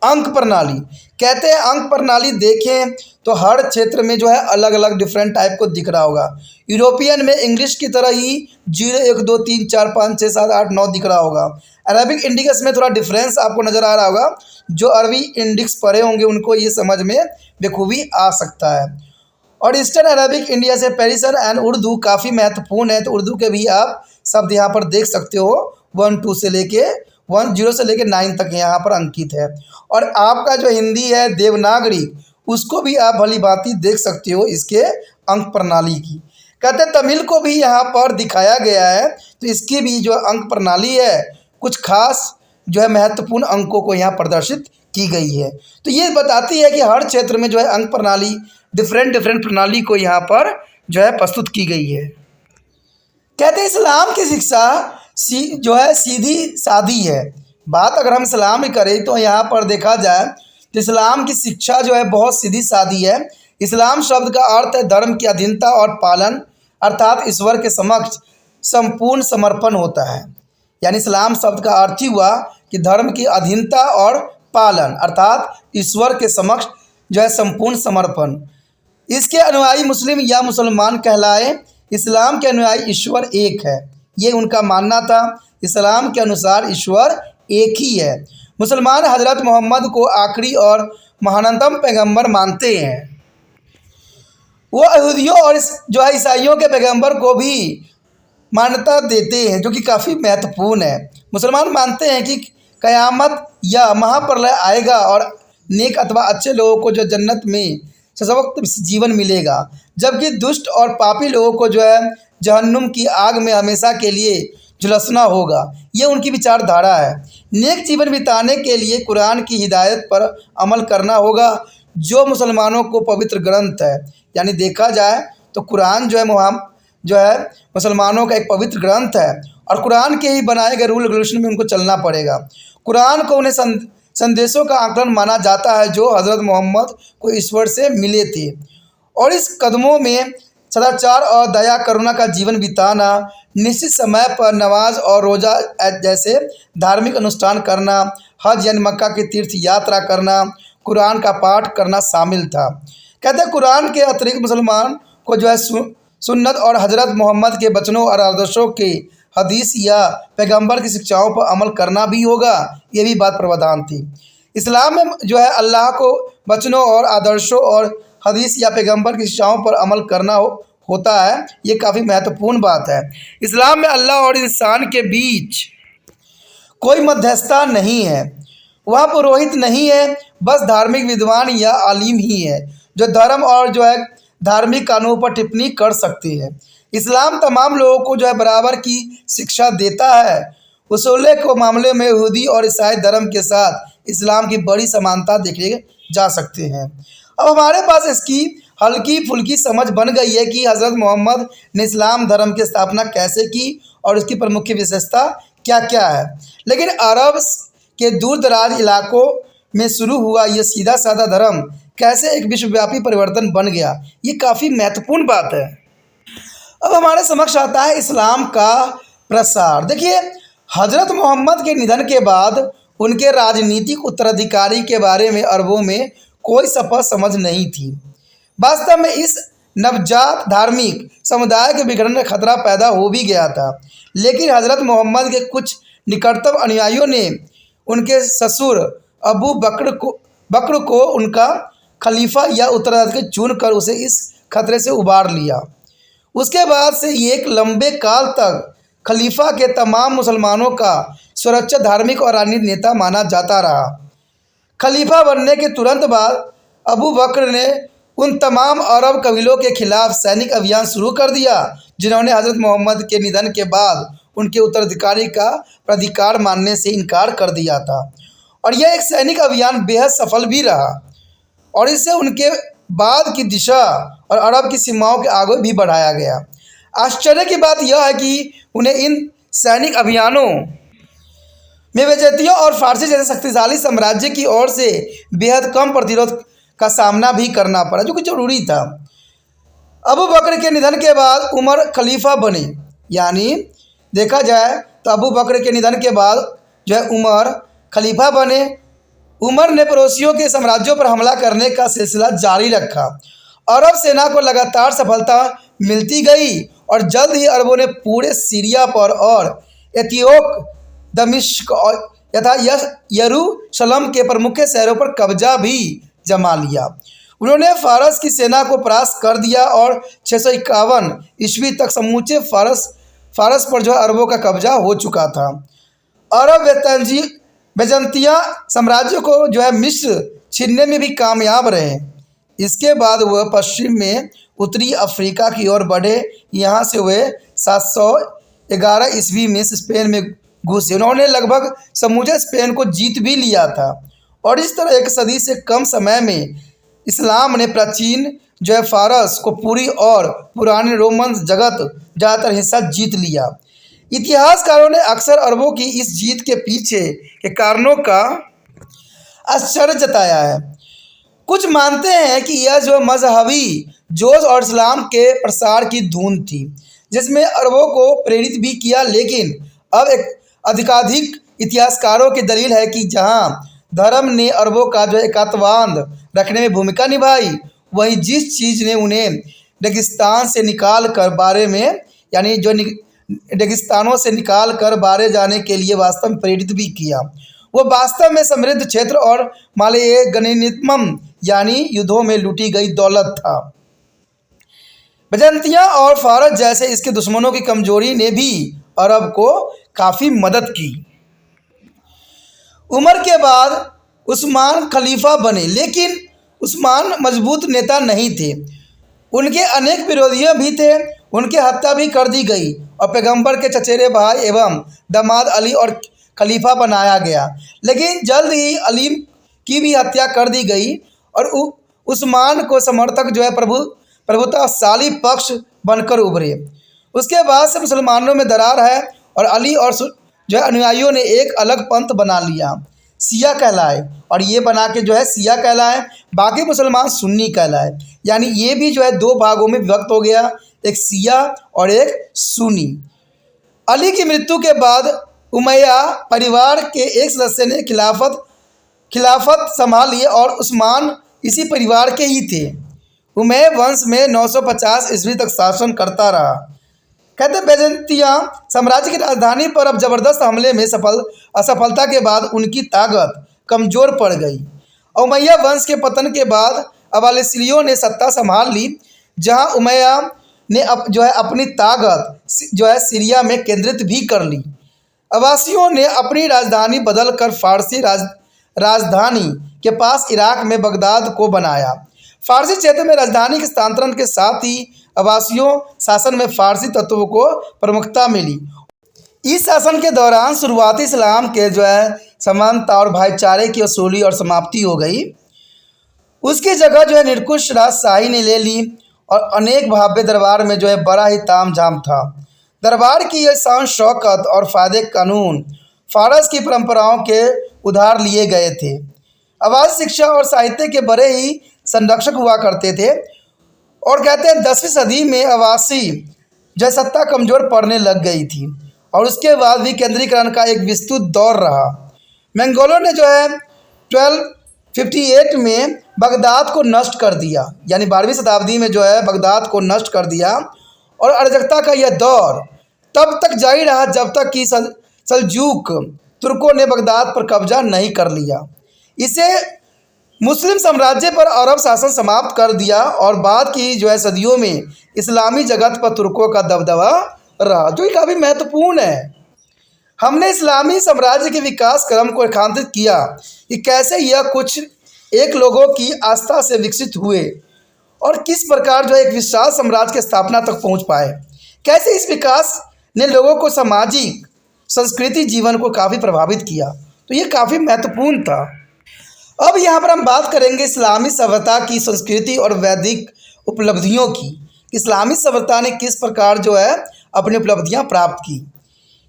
अंक प्रणाली। कहते हैं अंक प्रणाली देखें तो हर क्षेत्र में जो है अलग अलग डिफरेंट टाइप को दिख रहा होगा। यूरोपियन में इंग्लिश की तरह ही 0 1 2 3 4 5 6 7 8 9 दिख रहा होगा। अरबिक इंडिक्स में थोड़ा डिफरेंस आपको नज़र आ रहा होगा। जो अरबी इंडिक्स पढ़े होंगे उनको ये समझ में बखूबी आ सकता है। और ईस्टर्न अरबिक इंडिया से पेरिसन एंड उर्दू काफ़ी महत्वपूर्ण है, तो उर्दू के भी आप शब्द यहाँ पर देख सकते हो 1 2 से लेके 10 से लेके 9 तक यहाँ पर अंकित है। और आपका जो हिंदी है देवनागरी उसको भी आप भली भांति देख सकते हो इसके अंक प्रणाली की। कहते हैं तमिल को भी यहाँ पर दिखाया गया है, तो इसकी भी जो अंक प्रणाली है कुछ खास जो है महत्वपूर्ण अंकों को यहाँ प्रदर्शित की गई है। तो ये बताती है कि हर क्षेत्र में जो है अंक प्रणाली डिफरेंट प्रणाली को यहाँ पर जो है प्रस्तुत की गई है। कहते हैं इस्लाम की शिक्षा जो है सीधी सादी है। बात अगर हम इस्लाम की करें तो यहाँ पर देखा जाए तो इस्लाम की शिक्षा जो है बहुत सीधी सादी है। इस्लाम शब्द का अर्थ है धर्म की अधीनता और पालन, अर्थात ईश्वर के समक्ष संपूर्ण समर्पण होता है। यानी इस्लाम शब्द का अर्थ ही हुआ कि धर्म की अधीनता और पालन, अर्थात ईश्वर के समक्ष जो है संपूर्ण समर्पण। इसके अनुयायी मुस्लिम या मुसलमान कहलाए। इस्लाम के अनुयायी ईश्वर एक है, ये उनका मानना था। इस्लाम के अनुसार ईश्वर एक ही है। मुसलमान हज़रत मोहम्मद को आखिरी और महानतम पैगंबर मानते हैं। वो यहूदियों और जो है ईसाइयों के पैगंबर को भी मान्यता देते हैं, जो कि काफ़ी महत्वपूर्ण है। मुसलमान मानते हैं कि क़यामत या महाप्रलय आएगा और नेक अथवा अच्छे लोगों को जो जन्नत में सशक्त जीवन मिलेगा, जबकि दुष्ट और पापी लोगों को जो है जहन्नुम की आग में हमेशा के लिए झुलसना होगा। ये उनकी विचारधारा है। नेक जीवन बिताने के लिए कुरान की हिदायत पर अमल करना होगा, जो मुसलमानों को पवित्र ग्रंथ है। यानी देखा जाए तो कुरान जो है मुसलमानों का एक पवित्र ग्रंथ है और कुरान के ही बनाए गए रूल रेगुलेशन में उनको चलना पड़ेगा। कुरान को उन्हें संदेशों का आकलन माना जाता है जो हज़रत मोहम्मद को ईश्वर से मिले थे, और इस कदमों में सदाचार और दया करुणा का जीवन बिताना, निश्चित समय पर नमाज और रोज़ा जैसे धार्मिक अनुष्ठान करना, हज यानी मक्का की तीर्थ यात्रा करना, कुरान का पाठ करना शामिल था। कहते हैं कुरान के अतिरिक्त मुसलमान को जो है सुन्नत और हज़रत मोहम्मद के वचनों और आदर्शों के हदीस या पैगंबर की शिक्षाओं पर अमल करना भी होगा। ये भी बात प्रावधान थी। इस्लाम में जो है अल्लाह को वचनों और आदर्शों और हदीस या पैगंबर की शिक्षाओं पर अमल करना होता है। ये काफ़ी महत्वपूर्ण बात है। इस्लाम में अल्लाह और इंसान के बीच कोई मध्यस्थता नहीं है। वहाँ पुरोहित नहीं है, बस धार्मिक विद्वान या आलिम ही है जो धर्म और जो है धार्मिक कानून पर टिप्पणी कर सकते हैं। इस्लाम तमाम लोगों को जो है बराबर की शिक्षा देता है। उसूल को मामले में यहूदी और ईसाई धर्म के साथ इस्लाम की बड़ी समानता देखे जा सकते हैं। अब हमारे पास इसकी हल्की फुल्की समझ बन गई है कि हज़रत मोहम्मद ने इस्लाम धर्म की स्थापना कैसे की और उसकी प्रमुख विशेषता क्या क्या है। लेकिन अरब के दूर दराज इलाकों में शुरू हुआ ये सीधा साधा धर्म कैसे एक विश्वव्यापी परिवर्तन बन गया, ये काफ़ी महत्वपूर्ण बात है। अब हमारे समक्ष आता है इस्लाम का प्रसार। देखिए, हज़रत मोहम्मद के निधन के बाद उनके राजनीतिक उत्तराधिकारी के बारे में अरबों में कोई स्पष्ट समझ नहीं थी। वास्तव में इस नवजात धार्मिक समुदाय के बिगड़ने का खतरा पैदा हो भी गया था, लेकिन हज़रत मोहम्मद के कुछ निकटतम अनुयायियों ने उनके ससुर अबू बकर को उनका खलीफा या उत्तराधिकारी चुनकर उसे इस खतरे से उबार लिया। उसके बाद से एक लंबे काल तक खलीफा के तमाम मुसलमानों का सुरक्षा धार्मिक और राजनीतिक नेता माना जाता रहा। खलीफा बनने के तुरंत बाद अबू बकर ने उन तमाम अरब कबीलों के खिलाफ सैनिक अभियान शुरू कर दिया जिन्होंने हज़रत मोहम्मद के निधन के बाद उनके उत्तराधिकारी का प्राधिकार मानने से इनकार कर दिया था। और यह एक सैनिक अभियान बेहद सफल भी रहा और इससे उनके बाद की दिशा और अरब की सीमाओं के आगे भी बढ़ाया गया। आश्चर्य की बात यह है कि उन्हें इन सैनिक अभियानों में बेजतियों और फारसी जैसे शक्तिशाली साम्राज्य की ओर से बेहद कम प्रतिरोध का सामना भी करना पड़ा, जो कि जरूरी था। अबू बकर के निधन के बाद उमर खलीफा बने, यानी देखा जाए तो अबू बकर के निधन के बाद जो है उमर खलीफा बने। उमर ने पड़ोसियों के साम्राज्यों पर हमला करने का सिलसिला जारी रखा। अरब सेना को लगातार सफलता मिलती गई और जल्द ही अरबों ने पूरे सीरिया पर और एथियोप, दमिश्क और तथा यरूशलेम के प्रमुख शहरों पर कब्जा भी जमा लिया। उन्होंने फारस की सेना को परास्त कर दिया और 651 ईस्वी तक समूचे फारस पर जो अरबों का कब्जा हो चुका था। अरब बेजंतिया साम्राज्य को जो है मिस्र छीनने में भी कामयाब रहे। इसके बाद वह पश्चिम में उत्तरी अफ्रीका की ओर बढ़े। यहाँ से वह 711 ईस्वी में स्पेन में घुसे। उन्होंने लगभग समूचे स्पेन को जीत भी लिया था और इस तरह एक सदी से कम समय में इस्लाम ने प्राचीन जो है फारस को पूरी और पुराने रोमन जगत ज़्यादातर हिस्सा जीत लिया। इतिहासकारों ने अक्सर अरबों की इस जीत के पीछे के कारणों का आश्चर्य जताया है। कुछ मानते हैं कि यह जो मजहबी जोश और इस्लाम के प्रसार की धुन थी, जिसमें अरबों को प्रेरित भी किया। लेकिन अब एक अधिकाधिक इतिहासकारों की दलील है कि जहां धर्म ने अरबों का जो एकात्मवाद रखने में भूमिका निभाई, वहीं जिस चीज़ ने उन्हें रेगिस्तान से निकाल कर बारे में यानी जो रेगिस्तानों से निकाल कर बारे जाने के लिए वास्तव में प्रेरित भी किया, वो वास्तव में समृद्ध क्षेत्र और मालय गनीमतम यानी युद्धों में लूटी गई दौलत था। बजंतिया और फारस जैसे इसके दुश्मनों की कमजोरी ने भी अरब को काफ़ी मदद की। उमर के बाद उस्मान खलीफा बने, लेकिन उस्मान मजबूत नेता नहीं थे। उनके अनेक विरोधियों भी थे। उनकी हत्या भी कर दी गई और पैगंबर के चचेरे भाई एवं दामाद अली और खलीफा बनाया गया। लेकिन जल्द ही अली की भी हत्या कर दी गई और उस्मान को समर्थक जो है प्रभुताशाली पक्ष बनकर उभरे। उसके बाद से मुसलमानों में दरार है और अली और जो है अनुयायियों ने एक अलग पंथ बना लिया, शिया कहलाए, और ये बना के जो है शिया कहलाए। बाकी मुसलमान सुन्नी कहलाए, यानी ये भी जो है दो भागों में विभक्त हो गया, एक शिया और एक सुन्नी। अली की मृत्यु के बाद उमैया परिवार के एक सदस्य ने खिलाफत संभाली और उस्मान इसी परिवार के ही थे। उमैया वंश में 950 ईस्वी तक शासन करता रहा। कहते बैजेंतिया साम्राज्य की राजधानी पर अब जबरदस्त हमले में असफलता के बाद उनकी ताकत कमज़ोर पड़ गई। उमैया वंश के पतन के बाद अब्बासियों ने सत्ता संभाल ली, जहां उमैया ने अपनी ताकत जो है सीरिया में केंद्रित भी कर ली। अब्बासियों ने अपनी राजधानी बदलकर फारसी राजधानी के पास इराक में बगदाद को बनाया। फारसी क्षेत्र में राजधानी के स्थानांतरण के साथ ही अब्बासियों शासन में फारसी तत्वों को प्रमुखता मिली। इस शासन के दौरान शुरुआती इस्लाम के जो है समानता और भाईचारे की असूली और समाप्ति हो गई। उसकी जगह जो है निरंकुश राजशाही ने ले ली और अनेक भव्य दरबार में जो है बड़ा ही तामझाम था। दरबार की यह शान शौकत और फ़ायदे कानून फारस की परंपराओं के उधार लिए गए थे। अब्बासी शिक्षा और साहित्य के बड़े ही संरक्षक हुआ करते थे और कहते हैं 10वीं सदी में अब्बासी जो सत्ता कमज़ोर पड़ने लग गई थी और उसके बाद भी केंद्रीकरण का एक विस्तृत दौर रहा। मंगोलों ने जो है 1258 में बगदाद को नष्ट कर दिया, यानी 12वीं शताब्दी में जो है बगदाद को नष्ट कर दिया और अराजकता का यह दौर तब तक जारी रहा जब तक कि सल्जूक तुर्कों ने बगदाद पर कब्जा नहीं कर लिया। इसे मुस्लिम साम्राज्य पर अरब शासन समाप्त कर दिया और बाद की जो है सदियों में इस्लामी जगत पर तुर्कों का दबदबा रहा, जो कि काफ़ी महत्वपूर्ण है। हमने इस्लामी साम्राज्य के विकास क्रम को रेखांकित किया कि कैसे यह कुछ एक लोगों की आस्था से विकसित हुए और किस प्रकार जो एक विशाल साम्राज्य की स्थापना तक पहुंच पाए। कैसे इस विकास ने लोगों को सामाजिक संस्कृति जीवन को काफ़ी प्रभावित किया, तो ये काफ़ी महत्वपूर्ण था। अब यहाँ पर हम बात करेंगे इस्लामी सभ्यता की संस्कृति और वैदिक उपलब्धियों की। इस्लामी सभ्यता ने किस प्रकार जो है अपनी उपलब्धियाँ प्राप्त की।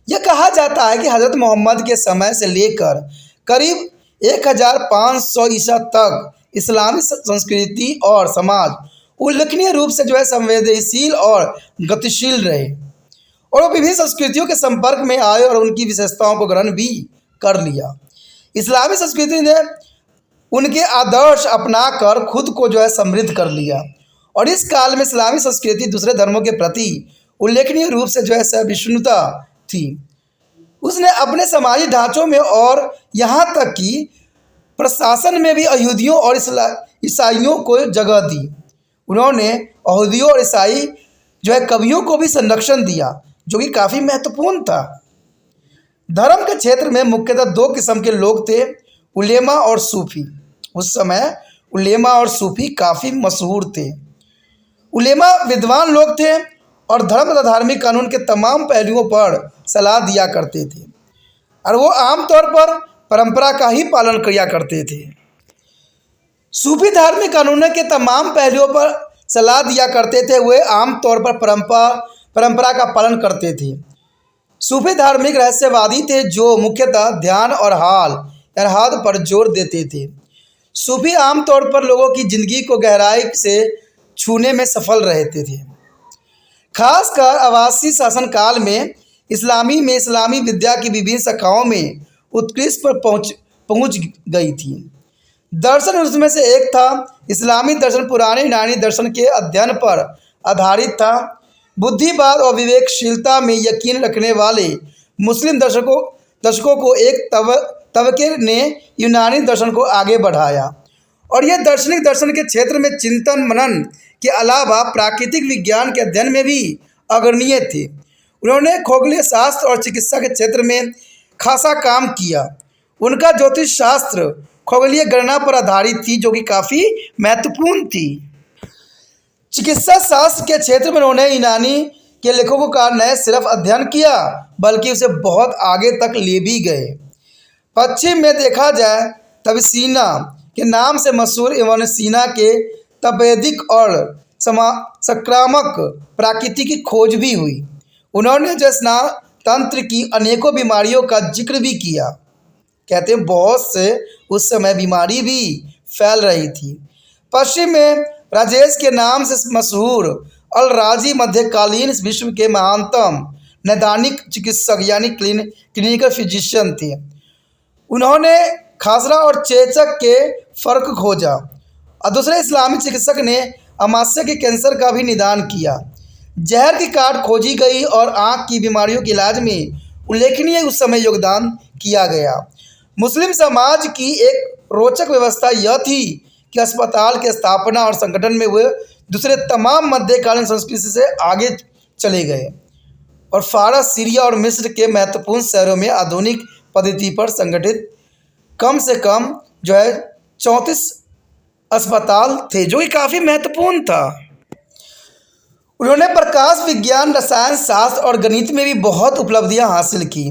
यह कहा जाता है कि हज़रत मोहम्मद के समय से लेकर करीब 1500 ईसा तक इस्लामी संस्कृति और समाज उल्लेखनीय रूप से जो है संवेदनशील और गतिशील रहे, और वो विभिन्न संस्कृतियों के संपर्क में आए और उनकी विशेषताओं को ग्रहण भी कर लिया। इस्लामी संस्कृति ने उनके आदर्श अपनाकर खुद को जो है समृद्ध कर लिया, और इस काल में इस्लामी संस्कृति दूसरे धर्मों के प्रति उल्लेखनीय रूप से जो है सहिष्णुता थी। उसने अपने समाजी ढांचों में और यहाँ तक कि प्रशासन में भी यहूदियों और ईसाइयों को जगह दी। उन्होंने यहूदियों और ईसाई जो है कवियों को भी संरक्षण दिया, जो कि काफ़ी महत्वपूर्ण था। धर्म के क्षेत्र में मुख्यतः दो किस्म के लोग थे, उलेमा और सूफी। उस समय उलेमा और सूफी काफ़ी मशहूर थे। उलेमा विद्वान लोग थे और धर्म तथा धार्मिक कानून के तमाम पहलुओं पर सलाह दिया करते थे, और वो आमतौर पर परंपरा का ही पालन किया करते थे। सूफी धार्मिक कानूनों के तमाम पहलुओं पर सलाह दिया करते थे, वे आमतौर पर परंपरा का पालन करते थे। सूफी धार्मिक रहस्यवादी थे जो मुख्यतः ध्यान और इरहाद पर जोर देते थे। सूफी आमतौर पर लोगों की ज़िंदगी को गहराई से छूने में सफल रहते थे। खासकर अब्बासी शासनकाल में इस्लामी विद्या की विभिन्न शाखाओं में उत्कृष्ट पर पहुंच गई थी। दर्शन उसमें से एक था। इस्लामी दर्शन पुराने यूनानी दर्शन के अध्ययन पर आधारित था। बुद्धिवाद और विवेकशीलता में यकीन रखने वाले मुस्लिम दर्शकों को एक तबके ने यूनानी दर्शन को आगे बढ़ाया, और यह दार्शनिक दर्शन के क्षेत्र में चिंतन मनन के अलावा प्राकृतिक विज्ञान के अध्ययन में भी अग्रणीय थे। उन्होंने खगोलीय शास्त्र और चिकित्सा के क्षेत्र में खासा काम किया। उनका ज्योतिष शास्त्र खगोलीय गणना पर आधारित थी, जो कि काफ़ी महत्वपूर्ण थी। चिकित्सा शास्त्र के क्षेत्र में उन्होंने यूनानी के लेखकों का न सिर्फ अध्ययन किया बल्कि उसे बहुत आगे तक ले भी गए। पश्चिम में देखा जाए तब सीना के नाम से मशहूर इब्न सीना के तपेदिक और संक्रामक प्रकृति की खोज भी हुई। उन्होंने स्नान तंत्र की अनेकों बीमारियों का जिक्र भी किया। कहते हैं बहुत से उस समय बीमारी भी फैल रही थी। पश्चिम में राजेश के नाम से मशहूर अल राजी मध्यकालीन विश्व के महानतम नैदानिक चिकित्सक यानी क्लिनिकल फिजिशियन थे। उन्होंने खासरा और चेचक के फ़र्क खोजा, और दूसरे इस्लामी चिकित्सक ने अमाशय के कैंसर का भी निदान किया। जहर की काट खोजी गई और आँख की बीमारियों के इलाज में उल्लेखनीय उस समय योगदान किया गया। मुस्लिम समाज की एक रोचक व्यवस्था यह थी कि अस्पताल के स्थापना और संगठन में वे दूसरे तमाम मध्यकालीन संस्कृति से आगे चले गए, और फारस, सीरिया और मिस्र के महत्वपूर्ण शहरों में आधुनिक पद्धति पर संगठित कम से कम 34 अस्पताल थे, जो कि काफ़ी महत्वपूर्ण था। उन्होंने प्रकाश विज्ञान, रसायन शास्त्र और गणित में भी बहुत उपलब्धियां हासिल की।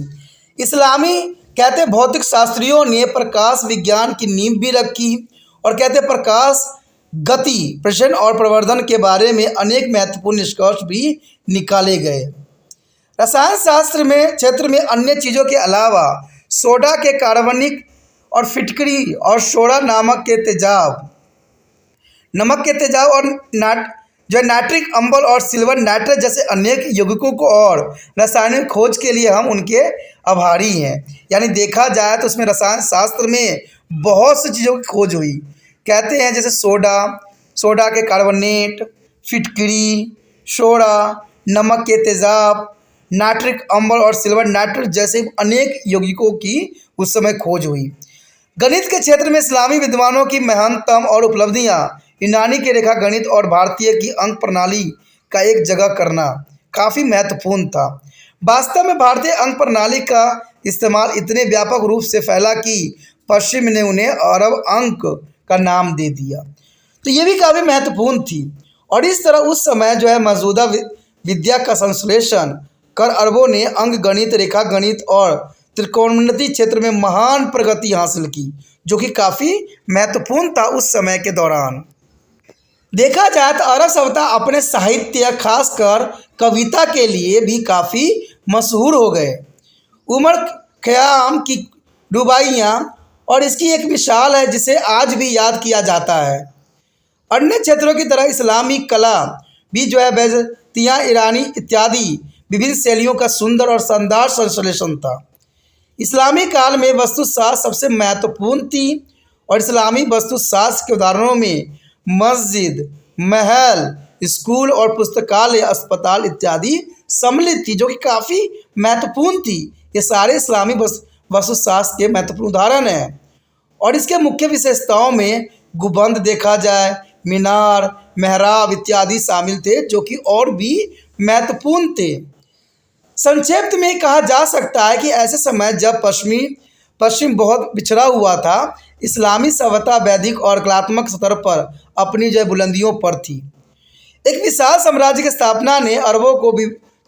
इस्लामी कहते भौतिक शास्त्रियों ने प्रकाश विज्ञान की नींव भी रखी, और कहते प्रकाश गति, प्रसरण और प्रवर्धन के बारे में अनेक महत्वपूर्ण निष्कर्ष भी निकाले गए। रसायन शास्त्र में क्षेत्र में अन्य चीज़ों के अलावा सोडा के कार्बनिक और फिटकरी और सोडा नमक के तेजाब और नाइट्रिक अम्ल और सिल्वर नाइट्रेट जैसे अनेक यौगिकों को और रासायनिक खोज के लिए हम उनके आभारी हैं। यानी देखा जाए तो उसमें रसायन शास्त्र में बहुत सी चीज़ों की खोज हुई। कहते हैं जैसे सोडा के कार्बोनेट, फिटकरी, सोडा, नमक के तेजाब, नाइट्रिक अम्ल और सिल्वर नाइट्रेट जैसे अनेक यौगिकों की उस समय खोज हुई। गणित के क्षेत्र में इस्लामी विद्वानों की महत्तम और उपलब्धियां यूनानी के रेखा गणित और भारतीय की अंक प्रणाली का एक जगह करना काफ़ी महत्वपूर्ण था। वास्तव में भारतीय अंक प्रणाली का इस्तेमाल इतने व्यापक रूप से फैला कि पश्चिम ने उन्हें अरब अंक का नाम दे दिया। तो ये भी काफ़ी महत्वपूर्ण थी, और इस तरह उस समय मौजूदा विद्या का संश्लेषण कर अरबों ने अंक गणित, रेखा गणित और त्रिकोणमिति क्षेत्र में महान प्रगति हासिल की, जो कि काफ़ी महत्वपूर्ण था उस समय के दौरान। देखा जाए तो अरब सभ्यता अपने साहित्य खासकर कविता के लिए भी काफ़ी मशहूर हो गए। उमर ख़याम की रुबाइयाँ और इसकी एक मिसाल है जिसे आज भी याद किया जाता है। अन्य क्षेत्रों की तरह इस्लामी कला भी जो है बैज़ंतिया, ईरानी इत्यादि विभिन्न शैलियों का सुंदर और शानदार संश्लेषण था। इस्लामी काल में वास्तुशास्त्र सबसे महत्वपूर्ण थी और इस्लामी वास्तुशास्त्र के उदाहरणों में मस्जिद, महल, स्कूल और पुस्तकालय, अस्पताल इत्यादि सम्मिलित थी, जो कि काफ़ी महत्वपूर्ण थी। ये सारे इस्लामी वास्तुशास्त्र के महत्वपूर्ण उदाहरण हैं। और इसके मुख्य विशेषताओं में गुंबद देखा जाए, मीनार, मेहराब इत्यादि शामिल थे, जो कि और भी महत्वपूर्ण थे। संक्षेप में कहा जा सकता है कि ऐसे समय जब पश्चिम बहुत पिछड़ा हुआ था, इस्लामी सभ्यता वैदिक और कलात्मक स्तर पर अपनी जो बुलंदियों पर थी। एक विशाल साम्राज्य की स्थापना ने अरबों को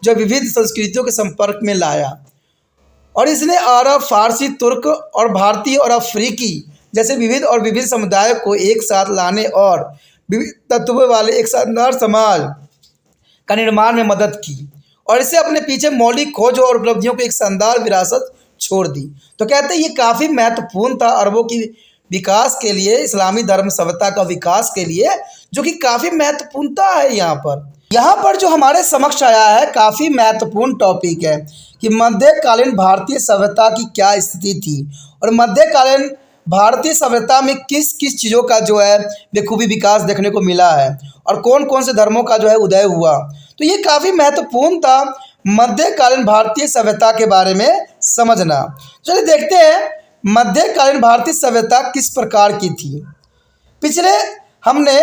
जो विविध संस्कृतियों के संपर्क में लाया और इसने अरब, फारसी, तुर्क और भारतीय और अफ्रीकी जैसे विविध समुदायों को एक साथ लाने और विविध तत्वों वाले एक शानदार समाज का निर्माण में मदद की और इसे अपने पीछे मौलिक खोज और उपलब्धियों को एक शानदार विरासत छोड़ दी। तो कहते हैं ये काफ़ी महत्वपूर्ण था अरबों की विकास के लिए, इस्लामी धर्म सभ्यता का विकास के लिए, जो कि काफ़ी महत्वपूर्णता है। यहाँ पर जो हमारे समक्ष आया है काफ़ी महत्वपूर्ण टॉपिक है कि मध्यकालीन भारतीय सभ्यता की क्या स्थिति थी और मध्यकालीन भारतीय सभ्यता में किस किस चीज़ों का जो है बेखूबी विकास देखने को मिला है और कौन कौन से धर्मों का जो है उदय हुआ। तो ये काफ़ी महत्वपूर्ण था मध्यकालीन भारतीय सभ्यता के बारे में समझना। चलिए देखते हैं मध्यकालीन भारतीय सभ्यता किस प्रकार की थी। पिछले हमने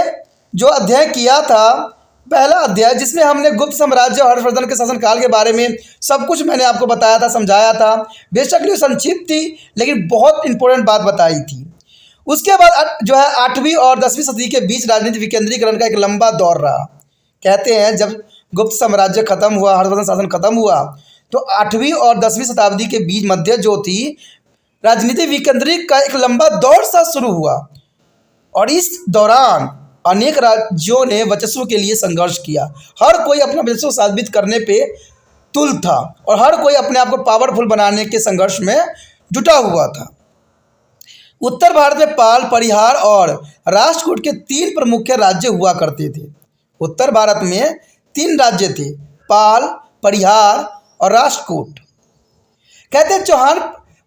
जो अध्ययन किया था, पहला अध्याय जिसमें हमने गुप्त साम्राज्य और हर्षवर्धन के शासनकाल के बारे में सब कुछ मैंने आपको बताया था, समझाया था। बेशक ये संक्षिप्त थी लेकिन बहुत इंपॉर्टेंट बात बताई थी। उसके बाद जो है 8वीं और 10वीं सदी के बीच राजनीतिक विकेंद्रीकरण का एक लंबा दौर रहा। कहते हैं जब गुप्त साम्राज्य खत्म हुआ, हर्षवर्धन शासन खत्म हुआ, तो 8वीं और 10वीं शताब्दी के बीच मध्य जो थी राजनीतिक विकेंद्रीकरण का एक लंबा दौर सा शुरू हुआ और इस दौरान अनेक राज्यों ने वर्चस्व के लिए संघर्ष किया। हर कोई अपना वर्चस्व साबित करने पे तुल था और हर कोई अपने आप को पावरफुल बनाने के संघर्ष में जुटा हुआ था। उत्तर भारत में पाल, परिहार और राष्ट्रकूट के 3 प्रमुख राज्य हुआ करते थे। उत्तर भारत में 3 राज्य थे, पाल, परिहार और राष्ट्रकूट। कहते हैं चौहान,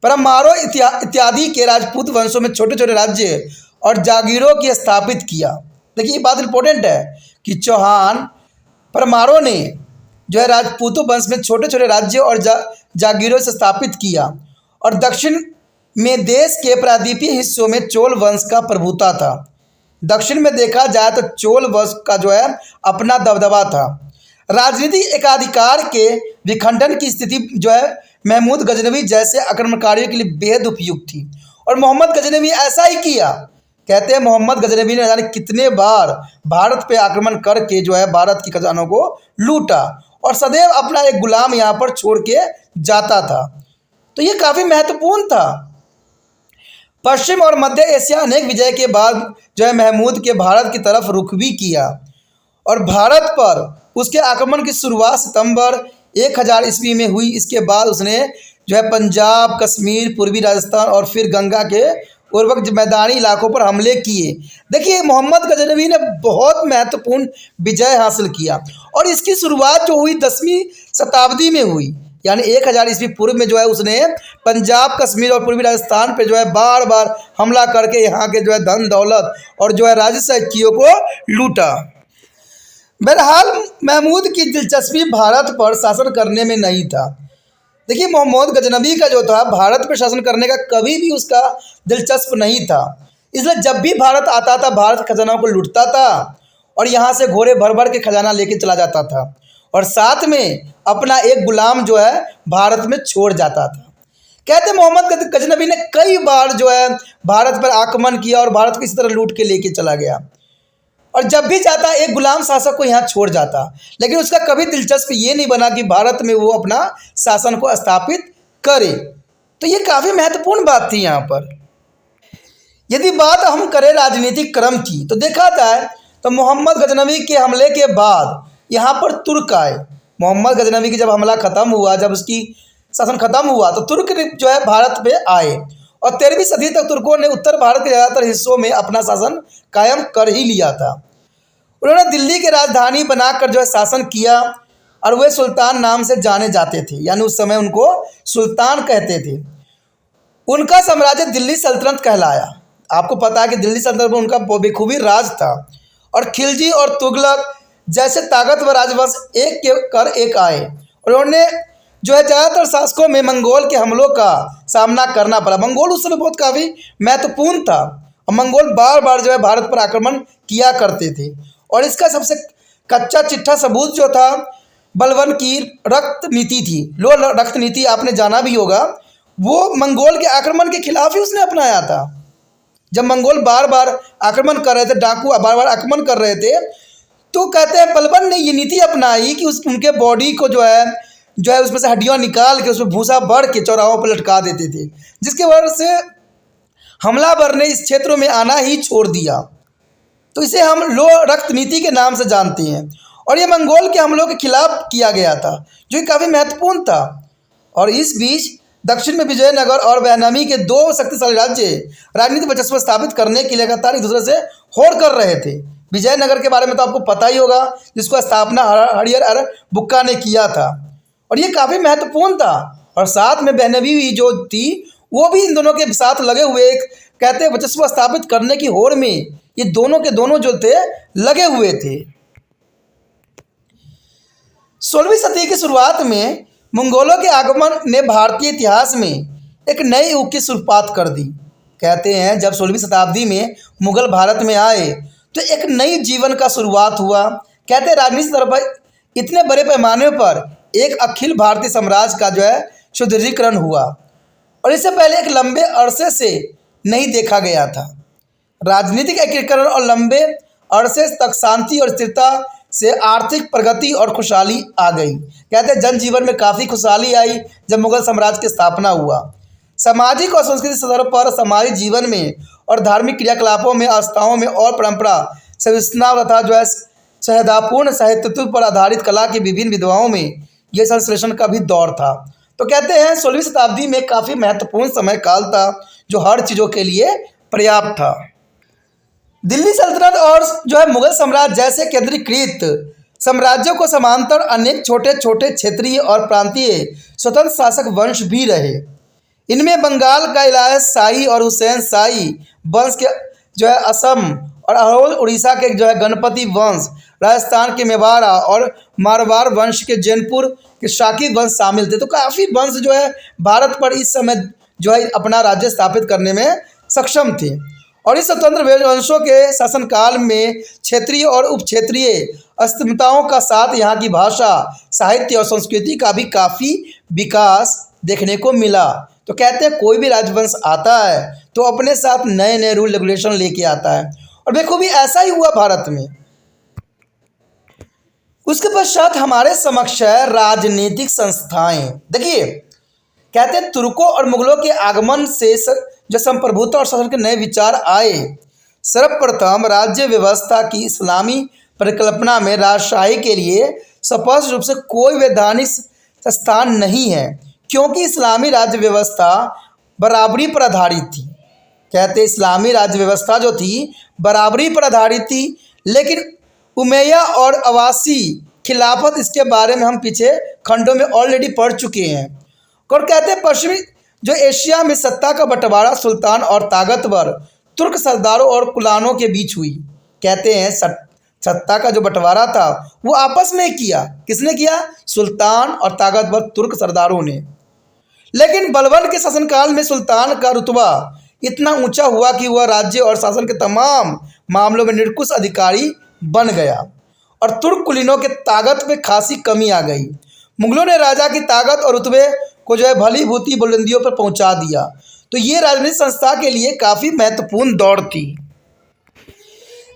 परमारो इत्यादि के राजपूत वंशों में छोटे छोटे राज्य और जागीरों की स्थापित किया। देखिए ये बात इंपॉर्टेंट है कि चौहान, परमारों ने जो है राजपूतों वंश में छोटे छोटे राज्य और जागीरों से स्थापित किया और दक्षिण में देश के प्रायद्वीपीय हिस्सों में चोल वंश का प्रभुता था। दक्षिण में देखा जाए तो चोल वंश का जो है अपना दबदबा था। राजनीतिक एकाधिकार के विखंडन की स्थिति जो है महमूद गजनवी जैसे आक्रमणकारियों के लिए बेहद उपयुक्त थी और मोहम्मद गजनवी ऐसा ही किया। कहते हैं मोहम्मद गजनवी ने जाने कितने बार भारत पे आक्रमण करके जो है भारत की खजानों को लूटा और सदैव अपना एक गुलाम यहाँ पर छोड़ के जाता था। तो ये काफ़ी महत्वपूर्ण था। पश्चिम और मध्य एशिया अनेक विजय के बाद जो है महमूद के भारत की तरफ रुख भी किया और भारत पर उसके आक्रमण की शुरुआत सितंबर 1000 ईस्वी में हुई। इसके बाद उसने जो है पंजाब, कश्मीर, पूर्वी राजस्थान और फिर गंगा के उर्वरक मैदानी इलाकों पर हमले किए। देखिए मोहम्मद गजनवी ने बहुत महत्वपूर्ण विजय हासिल किया और इसकी शुरुआत जो हुई 10वीं शताब्दी में हुई, यानी 1000 ईस्वी पूर्व में जो है उसने पंजाब, कश्मीर और पूर्वी राजस्थान पे जो है बार बार हमला करके यहाँ के जो है धन दौलत और जो है राजशाहियों को लूटा। बहरहाल महमूद की दिलचस्पी भारत पर शासन करने में नहीं था। देखिए मोहम्मद गजनवी का जो था भारत पर शासन करने का कभी भी उसका दिलचस्प नहीं था, इसलिए जब भी भारत आता था भारत के खजाना को लूटता था और यहाँ से घोड़े भर भर के खजाना लेके चला जाता था और साथ में अपना एक गुलाम जो है भारत में छोड़ जाता था। कहते मोहम्मद गजनवी ने कई बार जो है भारत पर आक्रमण किया और भारत को इसी तरह लूट के लेके चला गया और जब भी जाता एक गुलाम शासक को यहाँ छोड़ जाता, लेकिन उसका कभी दिलचस्प ये नहीं बना कि भारत में वो अपना शासन को स्थापित करे। तो ये काफ़ी महत्वपूर्ण बात थी यहाँ पर। यदि बात हम करें राजनीतिक क्रम की तो देखा जाए तो मोहम्मद गजनवी के हमले के बाद यहाँ पर तुर्क आए। मोहम्मद गजनवी की जब हमला खत्म हुआ, जब उसकी शासन खत्म हुआ तो तुर्क जो है भारत पे आए और 13वीं सदी तक तुर्कों ने उत्तर भारत के ज़्यादातर हिस्सों में अपना शासन कायम कर ही लिया था। उन्होंने दिल्ली की राजधानी बनाकर जो है शासन किया और वे सुल्तान नाम से जाने जाते थे, यानी उस समय उनको सुल्तान कहते थे। उनका साम्राज्य दिल्ली सल्तनत कहलाया। आपको पता है कि दिल्ली सल्तनत में उनका बेखूबी राज था और खिलजी और तुगलक जैसे ताकतवर राजवंश एक के कर एक आए। उन्होंने जो है ज़्यादातर शासकों में मंगोल के हमलों का सामना करना पड़ा। मंगोल उस समय बहुत काफ़ी महत्वपूर्ण था और मंगोल बार बार जो है भारत पर आक्रमण किया करते थे। और इसका सबसे कच्चा चिट्ठा सबूत जो था बलबन की रक्त नीति थी। लो रक्त नीति आपने जाना भी होगा, वो मंगोल के आक्रमण के खिलाफ ही उसने अपनाया था। जब मंगोल बार बार आक्रमण कर रहे थे, डाकू बार बार आक्रमण कर रहे थे, तो कहते हैं बलबन ने ये नीति अपनाई कि उनके बॉडी को जो है उसमें से हड्डियाँ निकाल के उसमें भूसा भर के चौराहों पर लटका देते थे, जिसके वजह से हमलावर ने इस क्षेत्रों में आना ही छोड़ दिया। तो इसे हम लो रक्त नीति के नाम से जानते हैं और ये मंगोल के हमलों के खिलाफ किया गया था, जो कि काफ़ी महत्वपूर्ण था। और इस बीच दक्षिण में विजयनगर और वैनामी के दो शक्तिशाली राज्य राजनीतिक वर्चस्व स्थापित करने के लिए लगातार एक दूसरे से होड़ कर रहे थे। विजयनगर के बारे में तो आपको पता ही होगा, जिसको स्थापना हरिहर बुक्का ने किया था और ये काफ़ी महत्वपूर्ण था। और साथ में वैनामी जो थी वो भी इन दोनों के साथ लगे हुए एक कहते हैं वर्चस्व स्थापित करने की होड़ में ये दोनों के दोनों जो थे लगे हुए थे। 16वीं सदी की शुरुआत में मंगोलों के आगमन ने भारतीय इतिहास में एक नए युग की शुरुआत कर दी। कहते हैं जब 16वीं शताब्दी में मुगल भारत में आए तो एक नई जीवन का शुरुआत हुआ। कहते हैं राजनीतिक स्तर पर इतने बड़े पैमाने पर एक अखिल भारतीय साम्राज्य का जो है सुदृढ़ीकरण हुआ और इससे पहले एक लंबे अरसे से नहीं देखा गया था। राजनीतिक एकीकरण और लंबे अरसे तक शांति और स्थिरता से आर्थिक प्रगति और खुशहाली आ गई। कहते हैं जनजीवन में काफ़ी खुशहाली आई जब मुगल साम्राज्य की स्थापना हुआ। सामाजिक और सांस्कृतिक स्तर पर सामाजिक जीवन में और धार्मिक क्रियाकलापों में, आस्थाओं में और परंपरा सविष्णा तथा जो है सौहार्दपूर्ण साहित्य पर आधारित कला के विभिन्न विधवाओं में यह संश्लेषण का भी दौर था। तो कहते हैं 16वीं शताब्दी में काफ़ी महत्वपूर्ण समय काल था जो हर चीज़ों के लिए पर्याप्त था। दिल्ली सल्तनत और जो है मुगल साम्राज्य जैसे केंद्रीकृत साम्राज्यों को समांतर अनेक छोटे छोटे क्षेत्रीय और प्रांतीय स्वतंत्र शासक वंश भी रहे। इनमें बंगाल का इलाहाबाद शाही और हुसैन शाही वंश के जो है असम और अहोल उड़ीसा के जो है गणपति वंश, राजस्थान के मेवाड़ा और मारवाड़ वंश के जैनपुर के शाकी वंश शामिल थे। तो काफ़ी वंश जो है भारत पर इस समय जो है अपना राज्य स्थापित करने में सक्षम थे। और इस स्वतंत्र वंशों के शासनकाल में क्षेत्रीय और उप क्षेत्रीय अस्मिताओं का साथ यहाँ की भाषा, साहित्य और संस्कृति का भी काफ़ी विकास देखने को मिला। तो कहते हैं कोई भी राजवंश आता है तो अपने साथ नए नए रूल रेगुलेशन लेके आता है और देखो भी ऐसा ही हुआ भारत में। उसके पश्चात हमारे समक्ष है राजनीतिक संस्थाएं। देखिए कहते हैं तुर्कों और मुगलों के आगमन से जो संप्रभुता और शासन के नए विचार आए। सर्वप्रथम राज्य व्यवस्था की इस्लामी परिकल्पना में राजशाही के लिए स्पष्ट रूप से कोई वैधानिक स्थान नहीं है, क्योंकि इस्लामी राज्य व्यवस्था बराबरी पर आधारित थी। कहते इस्लामी राज्य व्यवस्था जो थी बराबरी पर आधारित थी, लेकिन उमैया और अब्बासी खिलाफत इसके बारे में हम पीछे खंडों में ऑलरेडी पढ़ चुके हैं। और कहते हैं पश्चिमी जो एशिया में सत्ता का बंटवारा सुल्तान और ताकतवर तुर्क सरदारों और कुलानों के बीच हुई। कहते हैं सत्ता का जो बंटवारा था वो आपस में किया। किसने किया? सुल्तान और ताकतवर तुर्क सरदारों ने। लेकिन बलबन के शासनकाल में सुल्तान का रुतबा इतना ऊंचा हुआ कि वह राज्य और शासन के तमाम मामलों में निरंकुश अधिकारी बन गया और तुर्क कुलीनों के ताकत में खासी कमी आ गई। मुगलों ने राजा की ताकत और रुतबे को जो है भली भूति बुलंदियों पर पहुंचा दिया। तो ये राजनीतिक संस्था के लिए काफ़ी महत्वपूर्ण दौर थी।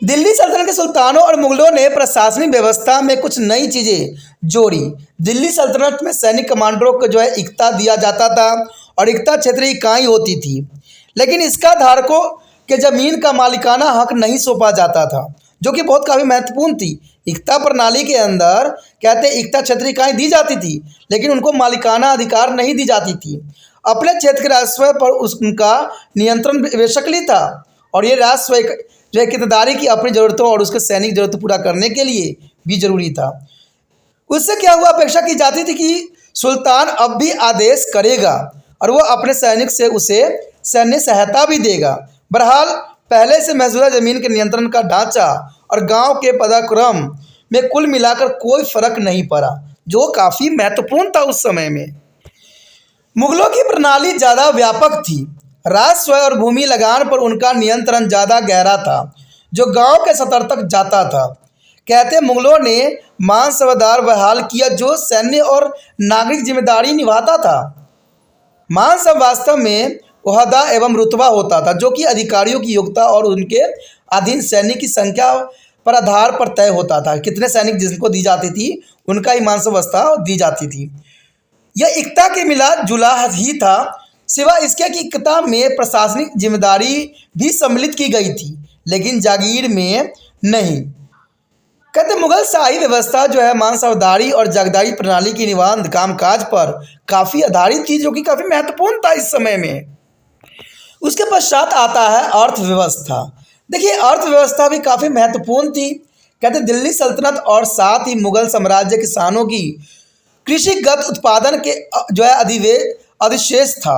दिल्ली सल्तनत के सुल्तानों और मुगलों ने प्रशासनिक व्यवस्था में कुछ नई चीज़ें जोड़ी। दिल्ली सल्तनत में सैनिक कमांडरों को जो है इक्ता दिया जाता था और इक्ता क्षेत्रीय इकाई होती थी, लेकिन इसका धारकों कि ज़मीन का मालिकाना हक नहीं सौंपा जाता था, जो कि बहुत काफ़ी महत्वपूर्ण थी। एकता प्रणाली के अंदर कहते एकता क्षेत्र इकाई दी जाती थी, लेकिन उनको मालिकाना अधिकार नहीं दी जाती थी। अपने क्षेत्र के राजस्व पर उनका नियंत्रण बेशकली था, और ये राजस्व जो है कितदारी की अपनी ज़रूरतों और उसके सैनिक ज़रूरतों पूरा करने के लिए भी ज़रूरी था। उससे क्या हुआ, अपेक्षा की जाती थी कि सुल्तान अब भी आदेश करेगा और वो अपने सैनिक से उसे सैन्य सहायता भी देगा। बहरहाल पहले से मौजूदा ज़मीन के नियंत्रण का ढांचा और गांव के पदाक्रम में कुल मिलाकर कोई फर्क नहीं पड़ा, जो काफ़ी महत्वपूर्ण था उस समय में। मुगलों की प्रणाली ज़्यादा व्यापक थी। राजस्व और भूमि लगान पर उनका नियंत्रण ज़्यादा गहरा था, जो गांव के स्तर तक जाता था। कहते मुगलों ने मानसबदार बहाल किया, जो सैन्य और नागरिक जिम्मेदारी निभाता था। मानसब वास्तव में ओहदा एवं रुतबा होता था, जो कि अधिकारियों की योग्यता और उनके अधीन सैनिक की संख्या पर आधार पर तय होता था। कितने सैनिक जिनको दी जाती थी, उनका ही मानसब व्यवस्था दी जाती थी। यह एकता के मिला जुला ही था। सिवा इसके कि एकता में प्रशासनिक जिम्मेदारी भी सम्मिलित की गई थी, लेकिन जागीर में नहीं। कहते मुगल शाही व्यवस्था जो है मानसबदारी और जागीरदारी प्रणाली की निबंध कामकाज पर काफ़ी आधारित थी, जो कि काफ़ी महत्वपूर्ण था इस समय में। उसके पश्चात आता है अर्थव्यवस्था। देखिए अर्थव्यवस्था भी काफ़ी महत्वपूर्ण थी। कहते दिल्ली सल्तनत और साथ ही मुगल साम्राज्य किसानों की कृषिगत उत्पादन के जो है अधिशेष था,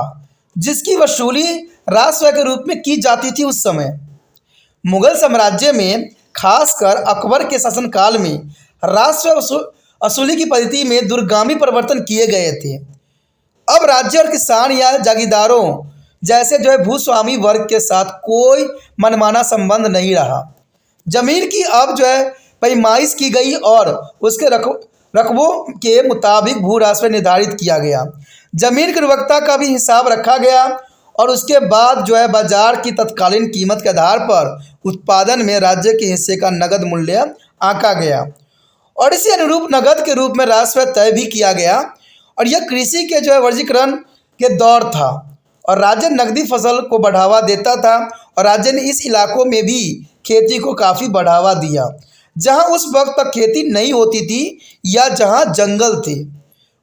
जिसकी वसूली राजस्व के रूप में की जाती थी उस समय। मुगल साम्राज्य में खासकर अकबर के शासनकाल में राजस्व वसूली की पद्धति में दूरगामी परिवर्तन किए गए थे। अब राज्य और किसान या जागीरदारों जैसे जो है भूस्वामी वर्ग के साथ कोई मनमाना संबंध नहीं रहा। जमीन की अब जो है पैमाइश की गई और उसके रकबों के मुताबिक भू राजस्व निर्धारित किया गया। जमीन की उर्वरता का भी हिसाब रखा गया और उसके बाद जो है बाजार की तत्कालीन कीमत के आधार पर उत्पादन में राज्य के हिस्से का नगद मूल्य आंका गया और इसी अनुरूप नगद के रूप में राजस्व तय भी किया गया। और यह कृषि के जो है वर्गीकरण के दौर था और राज्य नकदी फसल को बढ़ावा देता था और राज्य ने इस इलाकों में भी खेती को काफ़ी बढ़ावा दिया, जहां उस वक्त तक खेती नहीं होती थी या जहां जंगल थे।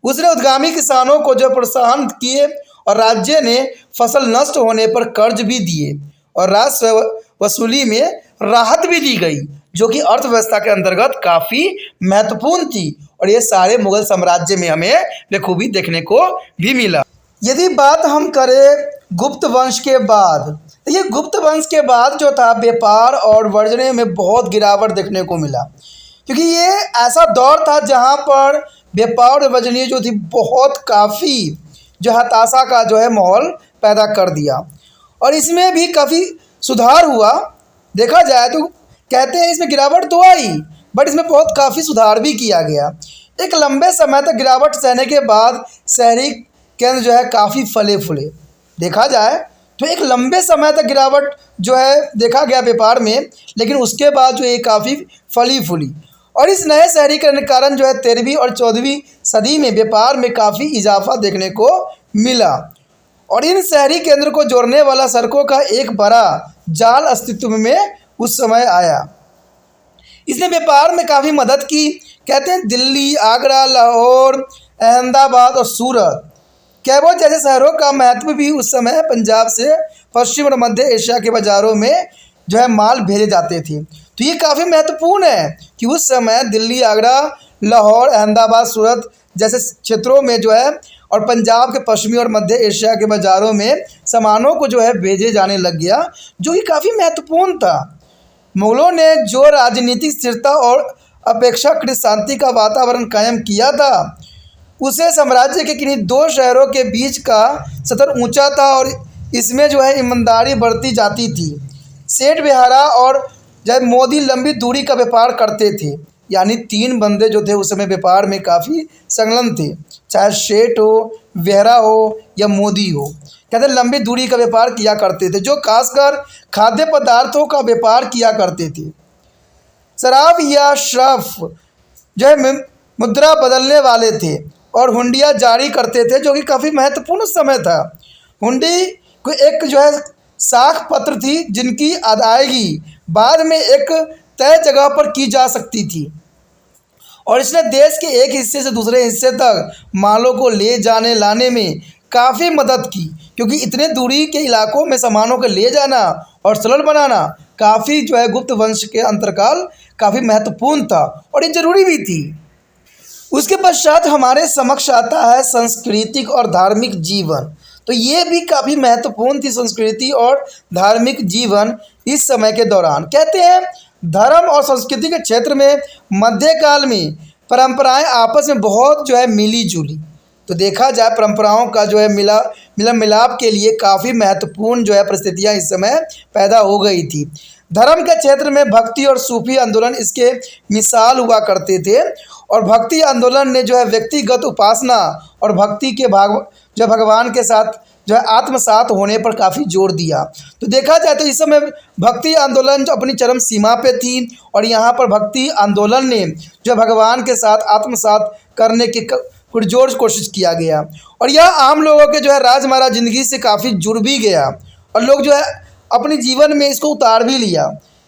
उसने उद्गामी किसानों को जो प्रोत्साहन किए और राज्य ने फसल नष्ट होने पर कर्ज भी दिए और राजस्व वसूली में राहत भी दी गई, जो कि अर्थव्यवस्था के अंतर्गत काफ़ी महत्वपूर्ण थी। और ये सारे मुगल साम्राज्य में हमें बखूबी देखने को भी मिला। यदि बात हम करें गुप्त वंश के बाद, तो ये गुप्त वंश के बाद जो था व्यापार और वाणिज्य में बहुत गिरावट देखने को मिला, क्योंकि ये ऐसा दौर था जहाँ पर व्यापार और वाणिज्य जो थी बहुत काफ़ी जो हताशा का जो है माहौल पैदा कर दिया और इसमें भी काफ़ी सुधार हुआ। देखा जाए तो कहते हैं इसमें गिरावट तो आई, बट इसमें बहुत काफ़ी सुधार भी किया गया। एक लंबे समय तक गिरावट सहने के बाद शहरी केंद्र जो है काफ़ी फले फूले। देखा जाए तो एक लंबे समय तक गिरावट जो है देखा गया व्यापार में, लेकिन उसके बाद जो ये काफ़ी फली फूली और इस नए शहरीकरण के कारण जो है 13वीं और 14वीं सदी में व्यापार में काफ़ी इजाफा देखने को मिला और इन शहरी केंद्र को जोड़ने वाला सड़कों का एक बड़ा जाल अस्तित्व में उस समय आया। इसने व्यापार में काफ़ी मदद की। कहते हैं दिल्ली, आगरा, लाहौर, अहमदाबाद और सूरत, कैबो जैसे शहरों का महत्व भी उस समय पंजाब से पश्चिम और मध्य एशिया के बाज़ारों में जो है माल भेजे जाते थे। तो ये काफ़ी महत्वपूर्ण है कि उस समय दिल्ली, आगरा, लाहौर, अहमदाबाद, सूरत जैसे क्षेत्रों में जो है और पंजाब के पश्चिमी और मध्य एशिया के बाज़ारों में सामानों को जो है भेजे जाने लग गया, जो कि काफ़ी महत्वपूर्ण था। मुगलों ने जो राजनीतिक स्थिरता और अपेक्षाकृत शांति का वातावरण कायम किया था, उसे साम्राज्य के किन्हीं दो शहरों के बीच का स्तर ऊंचा था और इसमें जो है ईमानदारी बरती जाती थी। सेठ बेहारा और जब मोदी लंबी दूरी का व्यापार करते थे, यानी 3 बंदे जो थे उस समय व्यापार में काफ़ी संलग्न थे, चाहे सेठ हो, बेहरा हो या मोदी हो। कहते लंबी दूरी का व्यापार किया करते थे, जो खासकर खाद्य पदार्थों का व्यापार किया करते थे। शराब या शरफ जो है मुद्रा बदलने वाले थे और हुंडियाँ जारी करते थे, जो कि काफ़ी महत्वपूर्ण समय था। हुंडी को एक जो है साख पत्र थी जिनकी अदायगी बाद में एक तय जगह पर की जा सकती थी और इसने देश के एक हिस्से से दूसरे हिस्से तक मालों को ले जाने लाने में काफ़ी मदद की, क्योंकि इतने दूरी के इलाकों में सामानों को ले जाना और सरल बनाना काफ़ी जो है गुप्त वंश के अंतरकाल काफ़ी महत्वपूर्ण था और ये जरूरी भी थी। उसके पश्चात हमारे समक्ष आता है सांस्कृतिक और धार्मिक जीवन। तो ये भी काफ़ी महत्वपूर्ण थी, संस्कृति और धार्मिक जीवन इस समय के दौरान। कहते हैं धर्म और संस्कृति के क्षेत्र में मध्यकाल में परंपराएं आपस में बहुत जो है मिली जुली। तो देखा जाए परंपराओं का जो है मिलाप के लिए काफ़ी महत्वपूर्ण जो है परिस्थितियां इस समय पैदा हो गई थी। धर्म के क्षेत्र में भक्ति और सूफी आंदोलन इसके मिसाल हुआ करते थे और भक्ति आंदोलन ने जो है व्यक्तिगत उपासना और भक्ति के भगवान के साथ जो है आत्मसात होने पर काफ़ी जोर दिया। तो देखा जाए तो इस समय भक्ति आंदोलन जो अपनी चरम सीमा पे थी और यहाँ पर भक्ति आंदोलन ने जो भगवान के साथ आत्मसात करने की पुरजोर कोशिश किया गया और यह आम लोगों के जो है राजमर्रा ज़िंदगी से काफ़ी जुड़ भी गया और लोग जो है अपने जीवन में इसको उतार भी लिया।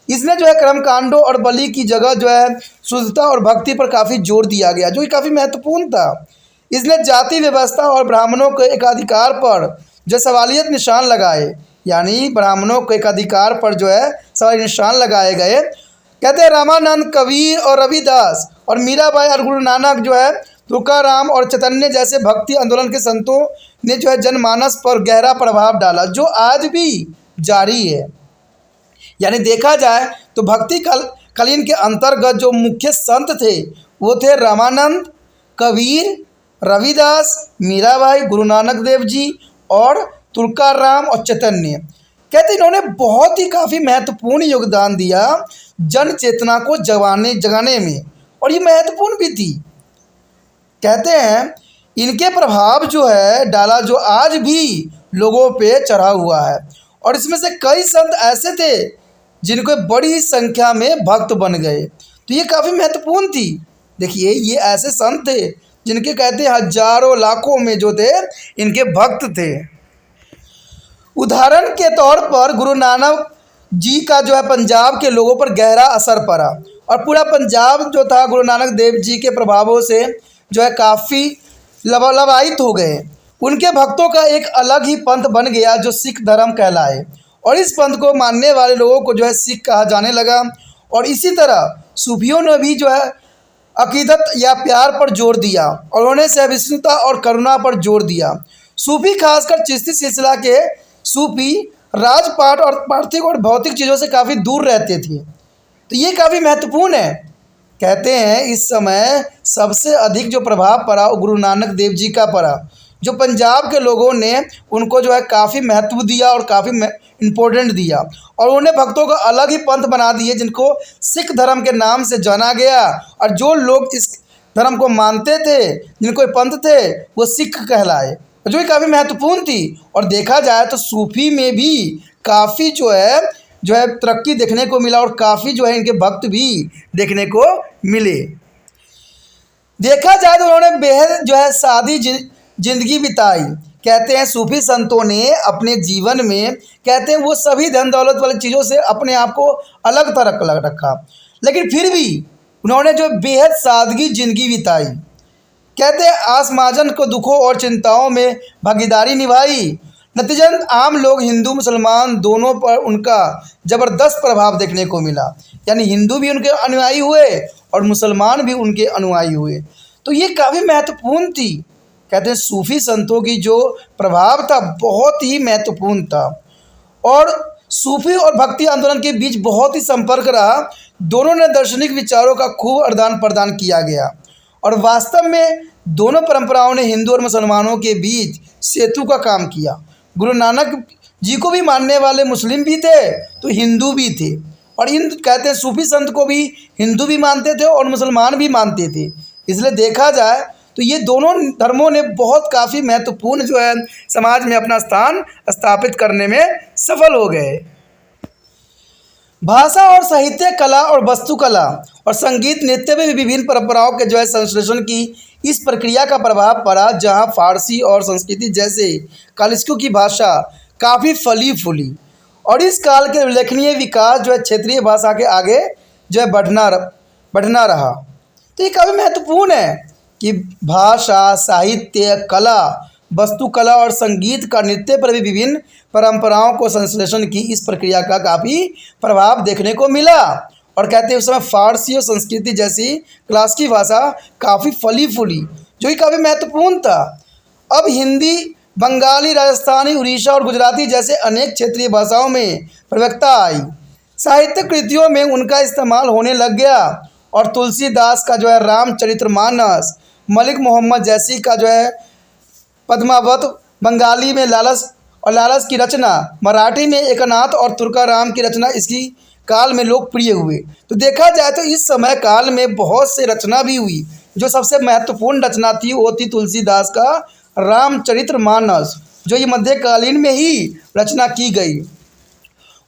इसने जो है कर्मकांडों और बलि की जगह जो है शुद्धता और भक्ति पर काफ़ी जोर दिया गया, जो कि काफ़ी महत्वपूर्ण था। इसने जाति व्यवस्था और ब्राह्मणों के एकाधिकार पर जो सवालियत निशान लगाए, यानी ब्राह्मणों के एकाधिकार पर जो है सवाल निशान लगाए गए। कहते हैं रामानंद, कबीर और रविदास और मीराबाई और गुरु नानक जो है तुकाराम और चैतन्य जैसे भक्ति आंदोलन के संतों ने जो है जनमानस पर गहरा प्रभाव डाला, जो आज भी जारी है। यानी देखा जाए तो भक्ति कालीन के अंतर्गत जो मुख्य संत थे वो थे रामानंद, कबीर, रविदास, मीराबाई, गुरु नानक देव जी और तुकाराम और चैतन्य। कहते इन्होंने बहुत ही काफ़ी महत्वपूर्ण योगदान दिया जन चेतना को जगाने में और ये महत्वपूर्ण भी थी। कहते हैं इनके प्रभाव जो है डाला जो आज भी लोगों पे चढ़ा हुआ है और इसमें से कई संत ऐसे थे जिनको बड़ी संख्या में भक्त बन गए। तो ये काफ़ी महत्वपूर्ण थी। देखिए ये ऐसे संत थे जिनके कहते हैं हजारों लाखों में जो थे इनके भक्त थे। उदाहरण के तौर पर गुरु नानक जी का जो है पंजाब के लोगों पर गहरा असर पड़ा और पूरा पंजाब जो था गुरु नानक देव जी के प्रभावों से जो है काफ़ी लबालित हो गए। उनके भक्तों का एक अलग ही पंथ बन गया जो सिख धर्म कहलाए और इस पंथ को मानने वाले लोगों को जो है सिख कहा जाने लगा। और इसी तरह सूफियों ने भी जो है अकीदत या प्यार पर जोर दिया और उन्होंने सहिष्णुता और करुणा पर जोर दिया। सूफी खासकर चिश्ती सिलसिला के सूफी राजपाट और पार्थिव और भौतिक चीज़ों से काफ़ी दूर रहते थे। तो ये काफ़ी महत्वपूर्ण है। कहते हैं इस समय सबसे अधिक जो प्रभाव पड़ा वो गुरु नानक देव जी का पड़ा, जो पंजाब के लोगों ने उनको जो है काफ़ी महत्व दिया और काफ़ी इम्पोर्टेंट दिया और उन्हें भक्तों का अलग ही पंथ बना दिए जिनको सिख धर्म के नाम से जाना गया। और जो लोग इस धर्म को मानते थे, जिनको पंथ थे, वो सिख कहलाए, जो कि काफ़ी महत्वपूर्ण थी। और देखा जाए तो सूफी में भी काफ़ी जो है तरक्की देखने को मिला और काफ़ी जो है इनके भक्त भी देखने को मिले। देखा जाए तो उन्होंने बेहद जो है सादी जिंदगी बिताई। कहते हैं सूफी संतों ने अपने जीवन में कहते हैं वो सभी धन दौलत वाली चीज़ों से अपने आप को अलग तरह रखा, लेकिन फिर भी उन्होंने जो बेहद सादगी जिंदगी बिताई। कहते हैं आसमाजन को दुखों और चिंताओं में भागीदारी निभाई। नतीजतन आम लोग हिंदू मुसलमान दोनों पर उनका ज़बरदस्त प्रभाव देखने को मिला, यानी हिंदू भी उनके अनुयायी हुए और मुसलमान भी उनके अनुयायी हुए। तो ये काफ़ी महत्वपूर्ण थी। कहते हैं सूफी संतों की जो प्रभाव था बहुत ही महत्वपूर्ण था और सूफी और भक्ति आंदोलन के बीच बहुत ही संपर्क रहा। दोनों ने दार्शनिक विचारों का खूब आदान प्रदान किया गया और वास्तव में दोनों परंपराओं ने हिंदू और मुसलमानों के बीच सेतु का काम किया। गुरु नानक जी को भी मानने वाले मुस्लिम भी थे तो हिंदू भी थे और इन कहते हैं सूफी संत को भी हिंदू भी मानते थे और मुसलमान भी मानते थे। इसलिए देखा जाए तो ये दोनों धर्मों ने बहुत काफ़ी महत्वपूर्ण जो है समाज में अपना स्थान स्थापित करने में सफल हो गए। भाषा और साहित्य, कला और वास्तुकला और संगीत नृत्य में भी विभिन्न परंपराओं के जो है संश्लेषण की इस प्रक्रिया का प्रभाव पड़ा, जहां फारसी और संस्कृति जैसे कालिस्कों की भाषा काफ़ी फली फूली और इस काल के उल्लेखनीय विकास जो है क्षेत्रीय भाषा के आगे जो है बढ़ना रहा। तो ये काफ़ी महत्वपूर्ण है कि भाषा, साहित्य, कला, वास्तुकला और संगीत का नृत्य पर भी विभिन्न परंपराओं को संश्लेषण की इस प्रक्रिया का काफ़ी प्रभाव देखने को मिला। और कहते हैं उस समय फारसी और संस्कृति जैसी क्लासिकी भाषा काफ़ी फली फूली, जो कि काफ़ी महत्वपूर्ण था। अब हिंदी, बंगाली, राजस्थानी, उड़ीसा और गुजराती जैसे अनेक क्षेत्रीय भाषाओं में प्रवक्ता आई। साहित्यिक कृतियों में उनका इस्तेमाल होने लग गया और तुलसीदास का जो है रामचरितमानस, मलिक मोहम्मद जैसी का जो है पद्मावत, बंगाली में लालस की रचना, मराठी में एकनाथ और तुकाराम की रचना इसी काल में लोकप्रिय हुए। तो देखा जाए तो इस समय काल में बहुत से रचना भी हुई। जो सबसे महत्वपूर्ण रचना थी वो थी तुलसीदास का रामचरितमानस, जो ये मध्यकालीन में ही रचना की गई।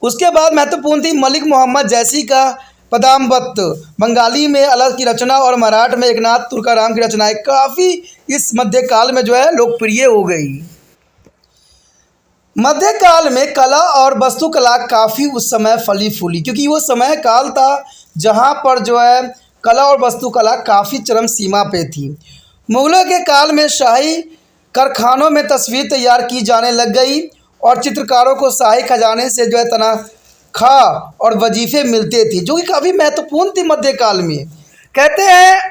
उसके बाद महत्वपूर्ण थी मलिक मोहम्मद जैसी का पद्मावत, बंगाली में अलग की रचना और मराठ में एकनाथ तुकाराम की रचनाएं काफ़ी इस मध्यकाल में जो है लोकप्रिय हो गई। मध्यकाल में कला और वास्तुकला काफ़ी उस समय फली फूली, क्योंकि वो समय काल था जहाँ पर जो है कला और वास्तुकला काफ़ी चरम सीमा पे थी। मुगलों के काल में शाही कारखानों में तस्वीर तैयार की जाने लग गई और चित्रकारों को शाही खजाने से जो है तनख्वाह और वजीफे मिलते थे, जो कि काफ़ी महत्वपूर्ण थी मध्यकाल में। कहते हैं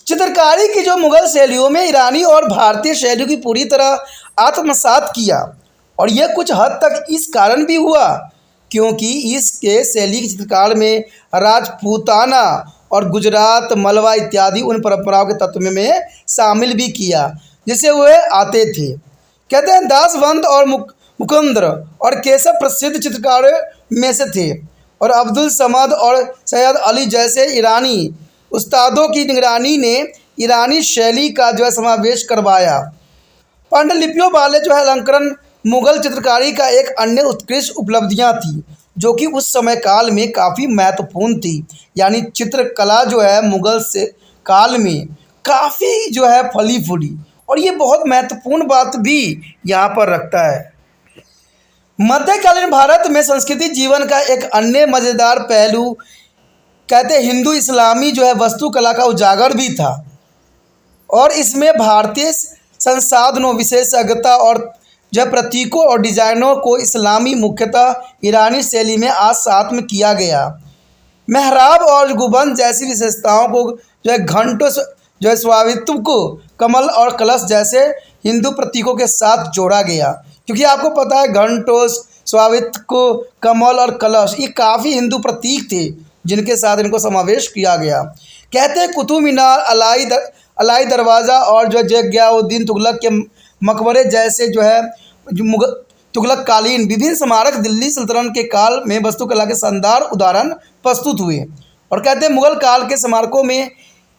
चित्रकारी की जो मुगल शैलियों में ईरानी और भारतीय शैलियों की पूरी तरह आत्मसात किया। और यह कुछ हद तक इस कारण भी हुआ क्योंकि इसके शैली के चित्रकार में राजपूताना और गुजरात, मलवा इत्यादि उन परंपराओं के तत्व में शामिल भी किया जिसे वे आते थे। कहते हैं दासवंत और मुकुंदर और केशव प्रसिद्ध चित्रकारों में से थे और अब्दुल समद और सैयद अली जैसे ईरानी उस्तादों की निगरानी ने ईरानी शैली का जो है समावेश करवाया। पांडुलिपियों वाले जो है अलंकरण मुगल चित्रकारी का एक अन्य उत्कृष्ट उपलब्धियां थी, जो कि उस समय काल में काफ़ी महत्वपूर्ण थी। यानी चित्रकला जो है मुगल से काल में काफ़ी जो है फली फूली, और ये बहुत महत्वपूर्ण बात भी यहाँ पर रखता है। मध्यकालीन भारत में संस्कृति जीवन का एक अन्य मज़ेदार पहलू कहते हिंदू इस्लामी जो है वास्तुकला का उजागर भी था और इसमें भारतीय संसाधनों, विशेषज्ञता और जो प्रतीकों और डिजाइनों को इस्लामी मुख्यतः ईरानी शैली में आत्मसात किया गया। मेहराब और गुंबद जैसी विशेषताओं को जो है घंटों जो है स्वामित्व को कमल और कलश जैसे हिंदू प्रतीकों के साथ जोड़ा गया, क्योंकि आपको पता है घंटों, स्वामित्व को, कमल और कलश ये काफ़ी हिंदू प्रतीक थे जिनके साथ इनको समावेश किया गया। कहते हैं कुतुब मीनार, अलाई दरवाज़ा और जो जलालुद्दीन तुगलक के मकबरे जैसे जो है तुगलक कालीन विभिन्न स्मारक दिल्ली सल्तनत के काल में वास्तुकला के शानदार उदाहरण प्रस्तुत हुए। और कहते हैं मुगल काल के स्मारकों में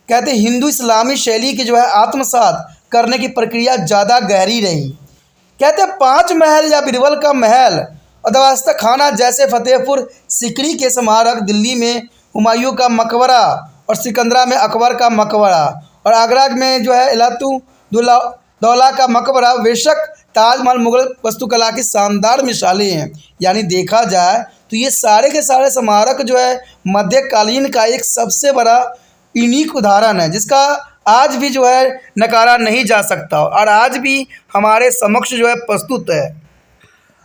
कहते हैं हिंदू इस्लामी शैली की जो है आत्मसात करने की प्रक्रिया ज़्यादा गहरी रही। कहते हैं 5 महल या बीरबल का महल और दवास्ता खाना जैसे फतेहपुर सिकरी के स्मारक, दिल्ली में हुमायूं का मकबरा और सिकंदरा में अकबर का मकबरा और आगरा में जो है दौला का मकबरा, बेशक ताजमहल मुगल वास्तुकला की शानदार मिसालें हैं। यानी देखा जाए तो ये सारे के सारे स्मारक जो है मध्यकालीन का एक सबसे बड़ा यूनिक उदाहरण है, जिसका आज भी जो है नकारा नहीं जा सकता और आज भी हमारे समक्ष जो है प्रस्तुत है।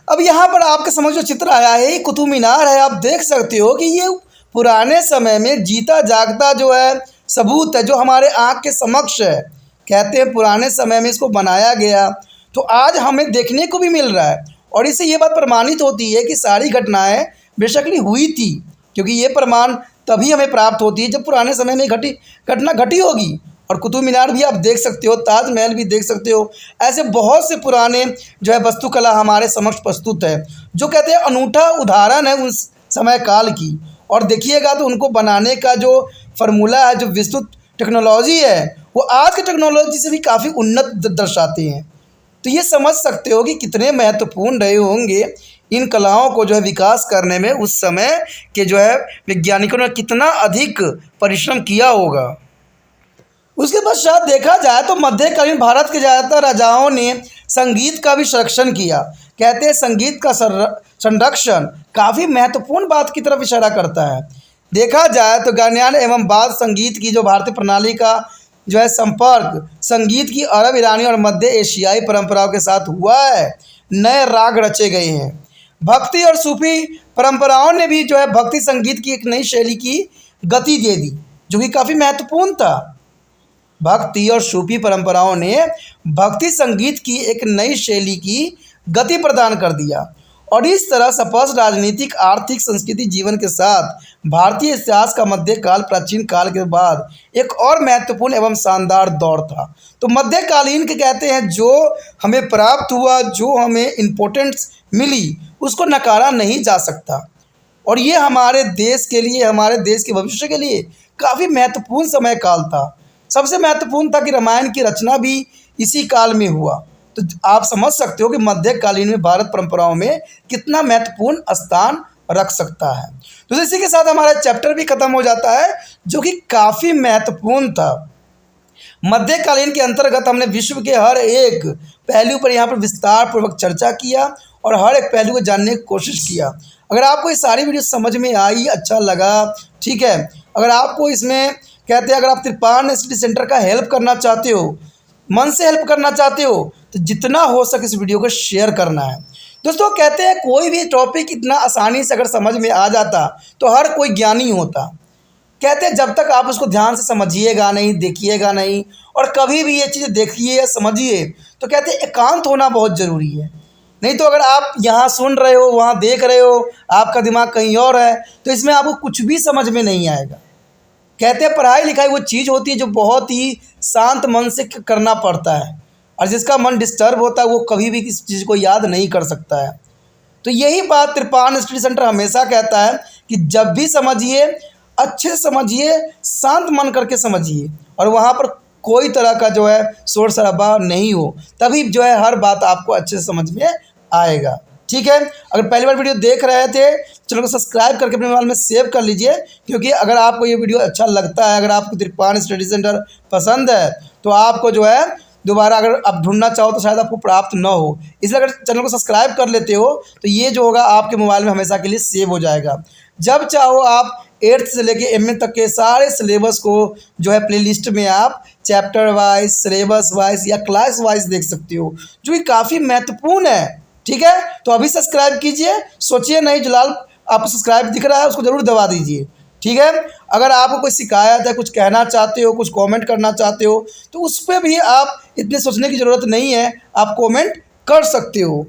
अब यहाँ पर आपके समक्ष जो चित्र आया है ये कुतुब मीनार है। आप देख सकते हो कि ये पुराने समय में जीता जागता जो है सबूत है जो हमारे आँख के समक्ष है। कहते हैं पुराने समय में इसको बनाया गया तो आज हमें देखने को भी मिल रहा है और इससे ये बात प्रमाणित होती है कि सारी घटनाएं बेशकली हुई थी, क्योंकि ये प्रमाण तभी हमें प्राप्त होती है जब पुराने समय में घटना घटी होगी। और कुतुब मीनार भी आप देख सकते हो, ताजमहल भी देख सकते हो, ऐसे बहुत से पुराने जो है वास्तुकला हमारे समक्ष प्रस्तुत है जो कहते हैं अनूठा उदाहरण है उस समय काल की। और देखिएगा तो उनको बनाने का जो फार्मूला है, जो विस्तृत टेक्नोलॉजी है, वो आज की टेक्नोलॉजी से भी काफ़ी उन्नत दर्शाते हैं। तो ये समझ सकते हो कि कितने महत्वपूर्ण रहे होंगे इन कलाओं को जो है विकास करने में उस समय के जो है वैज्ञानिकों ने कितना अधिक परिश्रम किया होगा। उसके पश्चात देखा जाए तो मध्यकालीन भारत के ज़्यादातर राजाओं ने संगीत का भी संरक्षण किया। कहते हैं संगीत का संरक्षण काफ़ी महत्वपूर्ण बात की तरफ इशारा करता है। देखा जाए तो गायन एवं वाद्य संगीत की जो भारतीय प्रणाली का जो है संपर्क संगीत की अरब, ईरानी और मध्य एशियाई परंपराओं के साथ हुआ है। नए राग रचे गए हैं। भक्ति और सूफी परंपराओं ने भी जो है भक्ति संगीत की एक नई शैली की गति दे दी, जो कि काफ़ी महत्वपूर्ण था। भक्ति और सूफी परंपराओं ने भक्ति संगीत की एक नई शैली की गति प्रदान कर दिया और इस तरह स्पष्ट राजनीतिक, आर्थिक, संस्कृति जीवन के साथ भारतीय इतिहास का मध्यकाल प्राचीन काल के बाद एक और महत्वपूर्ण एवं शानदार दौर था। तो मध्यकालीन के कहते हैं जो हमें प्राप्त हुआ, जो हमें इम्पोर्टेंस मिली, उसको नकारा नहीं जा सकता और ये हमारे देश के लिए, हमारे देश के भविष्य के लिए काफ़ी महत्वपूर्ण समय काल था। सबसे महत्वपूर्ण था कि रामायण की रचना भी इसी काल में हुआ। तो आप समझ सकते हो कि मध्यकालीन में भारत परंपराओं में कितना महत्वपूर्ण स्थान रख सकता है। तो इसी के साथ हमारा चैप्टर भी खत्म हो जाता है, जो कि काफ़ी महत्वपूर्ण था। मध्यकालीन के अंतर्गत हमने विश्व के हर एक पहलू पर यहाँ पर विस्तार पूर्वक चर्चा किया और हर एक पहलू को जानने की कोशिश किया। अगर आपको ये सारी वीडियो समझ में आई, अच्छा लगा, ठीक है, अगर आपको इसमें कहते हैं अगर आप त्रिपान स्टडी सेंटर का हेल्प करना चाहते हो, मन से हेल्प करना चाहते हो, तो जितना हो सके इस वीडियो को शेयर करना है। दोस्तों कहते हैं कोई भी टॉपिक इतना आसानी से अगर समझ में आ जाता तो हर कोई ज्ञानी होता। कहते हैं जब तक आप उसको ध्यान से समझिएगा नहीं, देखिएगा नहीं और कभी भी ये चीज़ें देखिए या समझिए, तो कहते हैं एकांत होना बहुत ज़रूरी है। नहीं तो अगर आप यहाँ सुन रहे हो, वहाँ देख रहे हो, आपका दिमाग कहीं और है, तो इसमें आपको कुछ भी समझ में नहीं आएगा। कहते हैं पढ़ाई लिखाई वो चीज़ होती है जो बहुत ही शांत मन से करना पड़ता है और जिसका मन डिस्टर्ब होता है वो कभी भी किसी चीज़ को याद नहीं कर सकता है। तो यही बात त्रिपान स्टडी सेंटर हमेशा कहता है कि जब भी समझिए, अच्छे से समझिए, शांत मन करके समझिए और वहाँ पर कोई तरह का जो है शोर शराबा नहीं हो, तभी जो है हर बात आपको अच्छे से समझ में आएगा। ठीक है, अगर पहली बार वीडियो देख रहे थे चैनल को सब्सक्राइब करके अपने मोबाइल में सेव कर लीजिए, क्योंकि अगर आपको ये वीडियो अच्छा लगता है, अगर आपको त्रिपान स्टडी सेंटर पसंद है, तो आपको जो है दोबारा अगर आप ढूंढना चाहो तो शायद आपको प्राप्त न हो। इसलिए अगर चैनल को सब्सक्राइब कर लेते हो तो ये जो होगा आपके मोबाइल में हमेशा के लिए सेव हो जाएगा। जब चाहो आप 8th से लेके MA तक के सारे सिलेबस को जो है प्लेलिस्ट में आप चैप्टर वाइज, सिलेबस वाइज या क्लास वाइज देख सकते हो, जो कि काफ़ी महत्वपूर्ण है। ठीक है, तो अभी सब्सक्राइब कीजिए, सोचिए नहीं, जलाल आपको सब्सक्राइब दिख रहा है उसको ज़रूर दबा दीजिए। ठीक है, अगर आपको कोई शिकायत है, कुछ कहना चाहते हो, कुछ कमेंट करना चाहते हो, तो उस पर भी आप इतने सोचने की ज़रूरत नहीं है, आप कमेंट कर सकते हो।